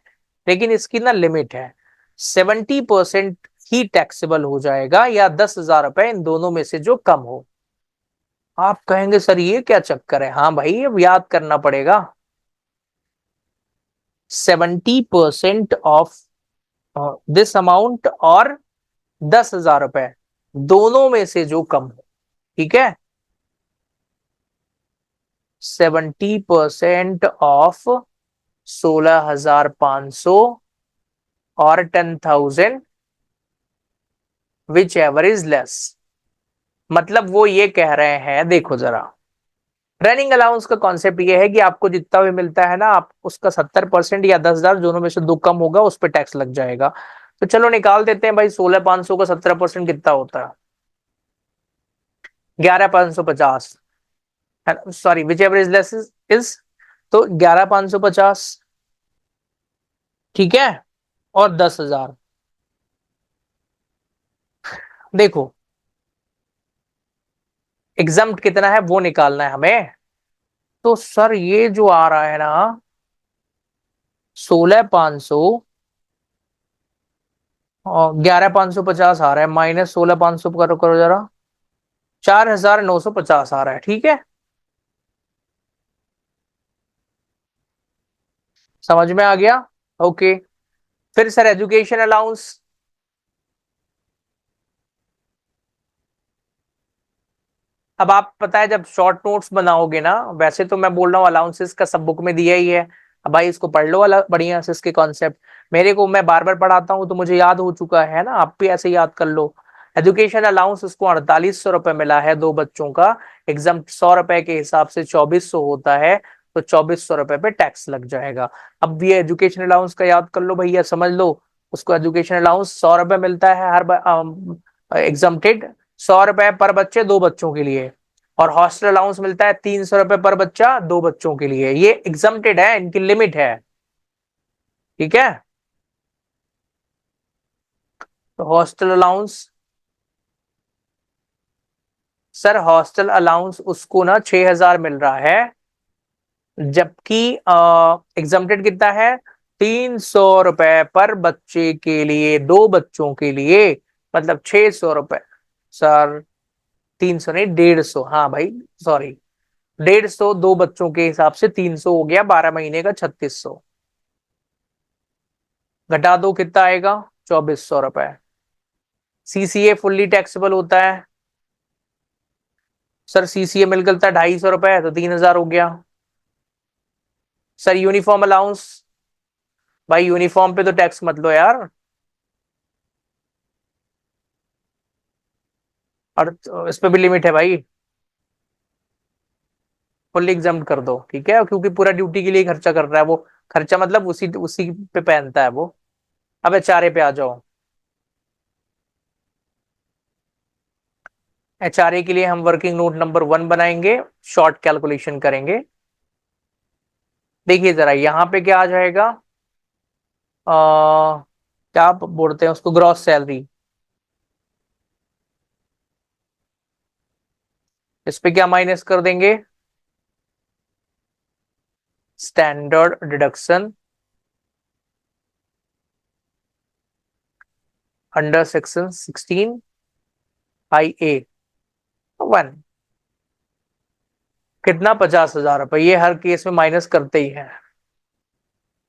A: लेकिन इसकी ना लिमिट है, 70% ही टैक्सेबल हो जाएगा या 10,000 रुपए, इन दोनों में से जो कम हो। आप कहेंगे सर ये क्या चक्कर है? हाँ भाई, अब याद करना पड़ेगा। 70% ऑफ दिस अमाउंट और 10,000 रुपए, दोनों में से जो कम हो। ठीक है, 70% ऑफ 16,500 और 10,000, विच एवर इज लेस। मतलब वो ये कह रहे हैं, देखो जरा, रनिंग अलाउंस का कॉन्सेप्ट ये है कि आपको जितना भी मिलता है ना, आप उसका 70% या 10,000, दोनों में से दो कम होगा, उस पर टैक्स लग जाएगा। तो चलो निकाल देते हैं भाई, 16,500 का 17% कितना होता है? 11,550। Sorry, which ever is less is, तो 11,550। ठीक है, और 10,000। देखो एग्जाम्प्ट कितना है वो निकालना है हमें। तो सर ये जो आ रहा है ना, 16,500 और 11,550 आ रहा है, माइनस 16,500 करो करो जरा, 4,950 आ रहा है। ठीक है, समझ में आ गया? ओके। फिर सर एजुकेशन अलाउंस, अब आप पता है जब शॉर्ट नोट्स बनाओगे ना, वैसे तो मैं बोल रहा हूँ अलाउंसेस का सब बुक में दिया ही है। अब भाई इसको पढ़ लो वाला बढ़िया से, इसके कॉन्सेप्ट। मेरे को मैं बार बार पढ़ाता हूँ तो मुझे याद हो चुका है ना, आप भी ऐसे याद कर लो। एजुकेशन अलाउंस उसको 4,800 रुपये मिला है दो बच्चों का। एग्जाम 100 रुपए के हिसाब से 2,400 होता है, तो 2,400 रुपये पे टैक्स लग जाएगा। अब ये एजुकेशन अलाउंस का याद कर लो भैया, समझ लो। उसको एजुकेशन अलाउंस 100 रुपये मिलता है हर एग्जाम्प्टेड, 100 रुपए पर बच्चे दो बच्चों के लिए। और हॉस्टल अलाउंस मिलता है 300 रुपए पर बच्चा दो बच्चों के लिए। ये एग्जम्प्टेड है, इनकी लिमिट है। ठीक है, तो hostel allowance, sir hostel allowance उसको ना 6,000 मिल रहा है, जबकि एग्जम्प्टेड कितना है? 300 रुपए पर बच्चे के लिए, दो बच्चों के लिए, मतलब 600 रुपए। सर 300 नहीं, 150, हाँ भाई, सॉरी, 150 दो बच्चों के हिसाब से 300 हो गया, 12 महीने का 3,600। घटा दो कितना आएगा? 2,400 रुपए। सीसीए फुल्ली टैक्सेबल होता है सर, सीसीए मिलकर 250 रुपए, तो 3,000 हो गया। सर यूनिफॉर्म अलाउंस, भाई यूनिफॉर्म पे तो टैक्स मत लो यार, और इस पे भी लिमिट है भाई, फुल्ली एग्जाम्प्ट कर दो। ठीक है, क्योंकि पूरा ड्यूटी के लिए खर्चा कर रहा है वो, खर्चा मतलब उसी उसी पे पहनता है वो। अब चारे पे आ जाओ। एचआरए के लिए हम वर्किंग नोट नंबर 1 बनाएंगे, शॉर्ट कैलकुलेशन करेंगे। देखिए जरा यहां पे क्या आ जाएगा, क्या बोलते हैं उसको, ग्रॉस सैलरी। इस पे क्या माइनस कर देंगे, standard deduction under section 16 IA 1। कितना, 50,000 रुपए, ये हर केस में माइनस करते ही है।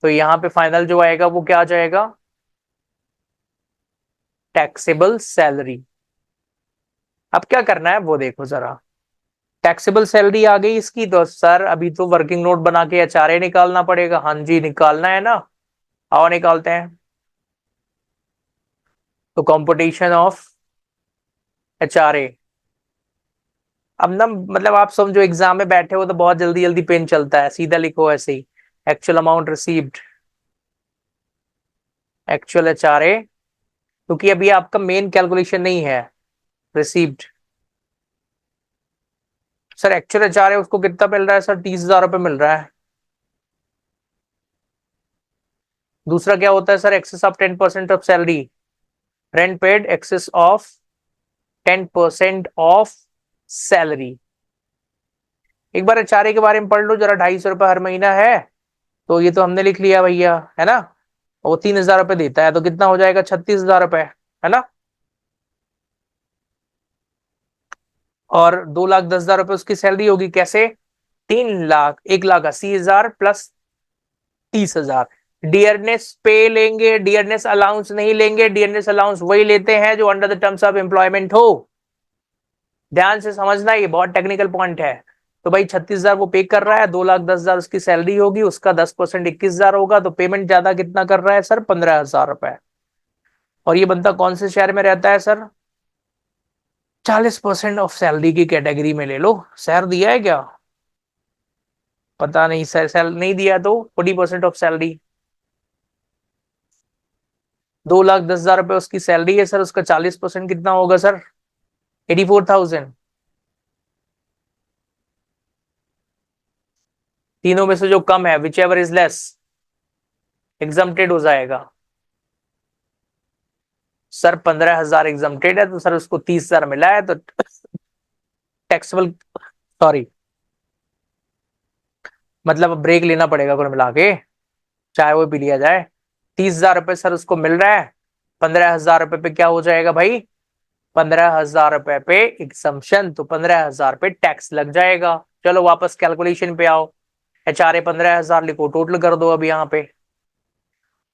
A: तो यहाँ पे फाइनल जो आएगा वो क्या आ जाएगा, टैक्सेबल सैलरी। अब क्या करना है वो देखो जरा। टैक्सेबल सैलरी आ गई इसकी, तो सर अभी तो वर्किंग नोट बना के एचआरए निकालना पड़ेगा। हाँ जी निकालना है ना, आओ निकालते हैं। तो कंपटीशन ऑफ एचआरए, अब ना मतलब आप समझो एग्जाम में बैठे हो तो बहुत जल्दी जल्दी पेन चलता है, सीधा लिखो ऐसे ही, actual amount received, actual HRA, क्योंकि अभी आपका मेन कैलकुलेशन नहीं है, रिसीव्ड। सर एक्चुअल एचआरए उसको कितना मिल रहा है सर, 30,000 रुपये मिल रहा है। दूसरा क्या होता है sir, excess of 10% of salary, rent paid excess of 10% of salary. एक बार एचआरए के बारे में पढ़ लो जरा, 250 रुपये हर महीना है, तो ये तो हमने लिख लिया भैया, है ना। वो 3,000 रुपये देता है, तो कितना हो जाएगा, 36,000 रुपये, है ना। और 2,10,000 रुपये उसकी सैलरी होगी, कैसे, 3 लाख, 1,80,000 प्लस 30,000। डियरनेस पे लेंगे, डियरनेस अलाउंस नहीं लेंगे, डियरनेस अलाउंस वही लेते हैं जो under the terms of employment हो। ध्यान से समझना, ये बहुत टेक्निकल पॉइंट है। तो भाई 36,000 वो पे कर रहा है, 2,10,000 उसकी सैलरी होगी, उसका 10% 21,000 होगा, तो पेमेंट ज्यादा कितना कर रहा है सर, 15,000 रुपए। और ये बंदा कौन से शहर में रहता है सर, 40% ऑफ सैलरी की कैटेगरी में ले लो। शहर दिया है क्या, पता नहीं सर, सैल नहीं दिया तो 40% ऑफ सैलरी, 2,10,000 रुपए उसकी सैलरी है सर, उसका 40% कितना होगा सर, 84,000। तीनों में से जो कम है, which ever is less, exempted हो जाएगा। सर 15,000 एग्जम्प्टेड है, तो सर उसको 30,000 मिला है, तो टैक्सेबल, सॉरी, मतलब ब्रेक लेना पड़ेगा कुल मिला के, चाहे वो भी लिया जाए। 30,000 रुपए सर उसको मिल रहा है, 15,000 रुपए पे क्या हो जाएगा भाई, 15,000 रुपए पे एग्जम्पशन, तो 15,000 पे टैक्स लग जाएगा। चलो वापस कैलकुलेशन पे आओ, एचआरए 15,000 लिखो, टोटल कर दो अब यहाँ पे,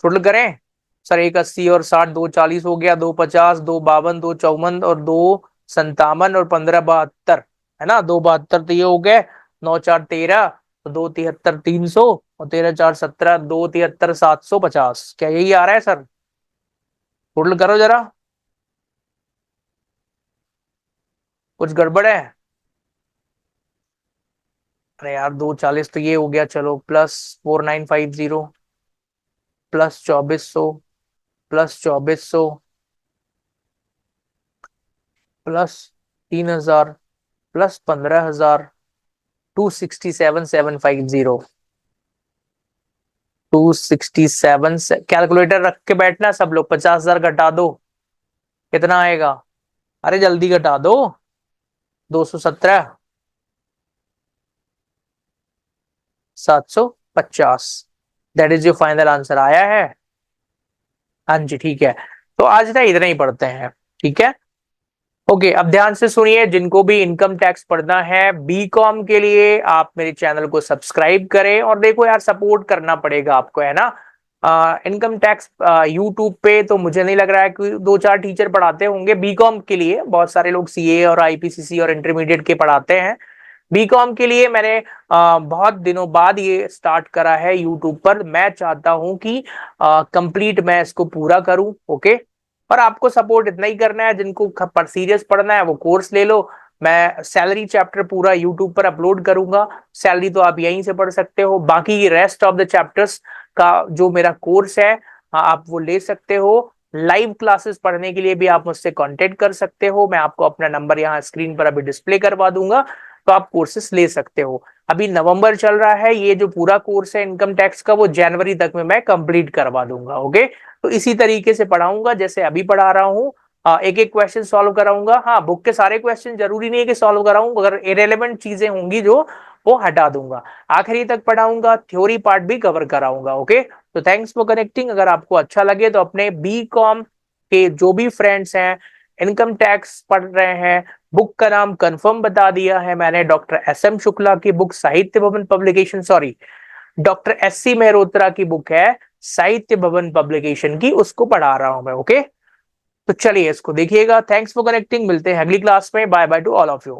A: टोटल करें। सर 1,80 और 60, 2,40 हो गया, 2,50, 2,52, 2,54 और 2,57 और 15,72, है ना, 2,72 तो ये हो गए, 9,4 13, तो 2,73 300 और 13,4 17, 2,73 750, क्या यही आ रहा है सर, टोटल करो जरा, कुछ गड़बड़ है। अरे यार 2,40 तो ये हो गया, चलो plus 4,950 plus 2,400 plus 2,400 plus 3,000 plus 15,000, 267,750, 267। Calculator रख के बैठना सब लोग, 50,000 घटा दो, कितना आएगा, अरे जल्दी घटा दो, 217 750, that is your final answer, आया है। हाँ जी ठीक है, तो आज ना इतना ही पढ़ते हैं, ठीक है। ओके अब ध्यान से सुनिए, जिनको भी इनकम टैक्स पढ़ना है बीकॉम के लिए, आप मेरे चैनल को सब्सक्राइब करें, और देखो यार सपोर्ट करना पड़ेगा आपको, है ना। इनकम टैक्स यूट्यूब पे तो मुझे नहीं लग रहा है कि 2-4 टीचर पढ़ाते होंगे बीकॉम के लिए, बहुत सारे लोग सीए और आईपीसीसी और इंटरमीडिएट के पढ़ाते हैं। बीकॉम के लिए मैंने बहुत दिनों बाद ये स्टार्ट करा है यूट्यूब पर, मैं चाहता हूं कि कंप्लीट मैं इसको पूरा करूं, ओके। और आपको सपोर्ट इतना ही करना है, जिनको पर सीरियस पढ़ना है वो कोर्स ले लो, मैं सैलरी चैप्टर पूरा यूट्यूब पर अपलोड करूंगा, सैलरी तो आप यहीं से पढ़ सकते हो, बाकी रेस्ट ऑफ द चैप्टर्स का जो मेरा कोर्स है, हाँ, आप वो ले सकते हो। लाइव क्लासेस पढ़ने के लिए भी आप मुझसे कांटेक्ट कर सकते हो। मैं आपको अपना नंबर यहाँ स्क्रीन पर अभी डिस्प्ले करवा दूंगा, तो आप कोर्सेस ले सकते हो। अभी नवंबर चल रहा है, ये जो पूरा कोर्स है इनकम टैक्स का वो जनवरी तक में मैं कंप्लीट करवा दूंगा। ओके, तो इसी तरीके से पढ़ाऊंगा जैसे अभी पढ़ा रहा हूँ। एक एक क्वेश्चन सॉल्व कराऊंगा। हाँ, बुक के सारे क्वेश्चन जरूरी नहीं है कि सॉल्व कराऊं, अगर इरेलेवेंट चीजें होंगी जो, वो हटा दूंगा। आखिरी तक पढ़ाऊंगा, थ्योरी पार्ट भी कवर कराऊंगा। ओके, तो थैंक्स फॉर कनेक्टिंग। अगर आपको अच्छा लगे तो अपने बी कॉम के जो भी फ्रेंड्स हैं, इनकम टैक्स पढ़ रहे हैं, बुक का नाम कंफर्म बता दिया है मैंने, डॉक्टर एस एम शुक्ला की book Sahitya Bhawan publication, sorry doctor S C Mehrotra की बुक है साहित्य भवन पब्लिकेशन की, उसको पढ़ा रहा हूं मैं। ओके, तो चलिए इसको देखिएगा। थैंक्स फॉर कनेक्टिंग, मिलते हैं अगली क्लास में। Bye bye to all of you.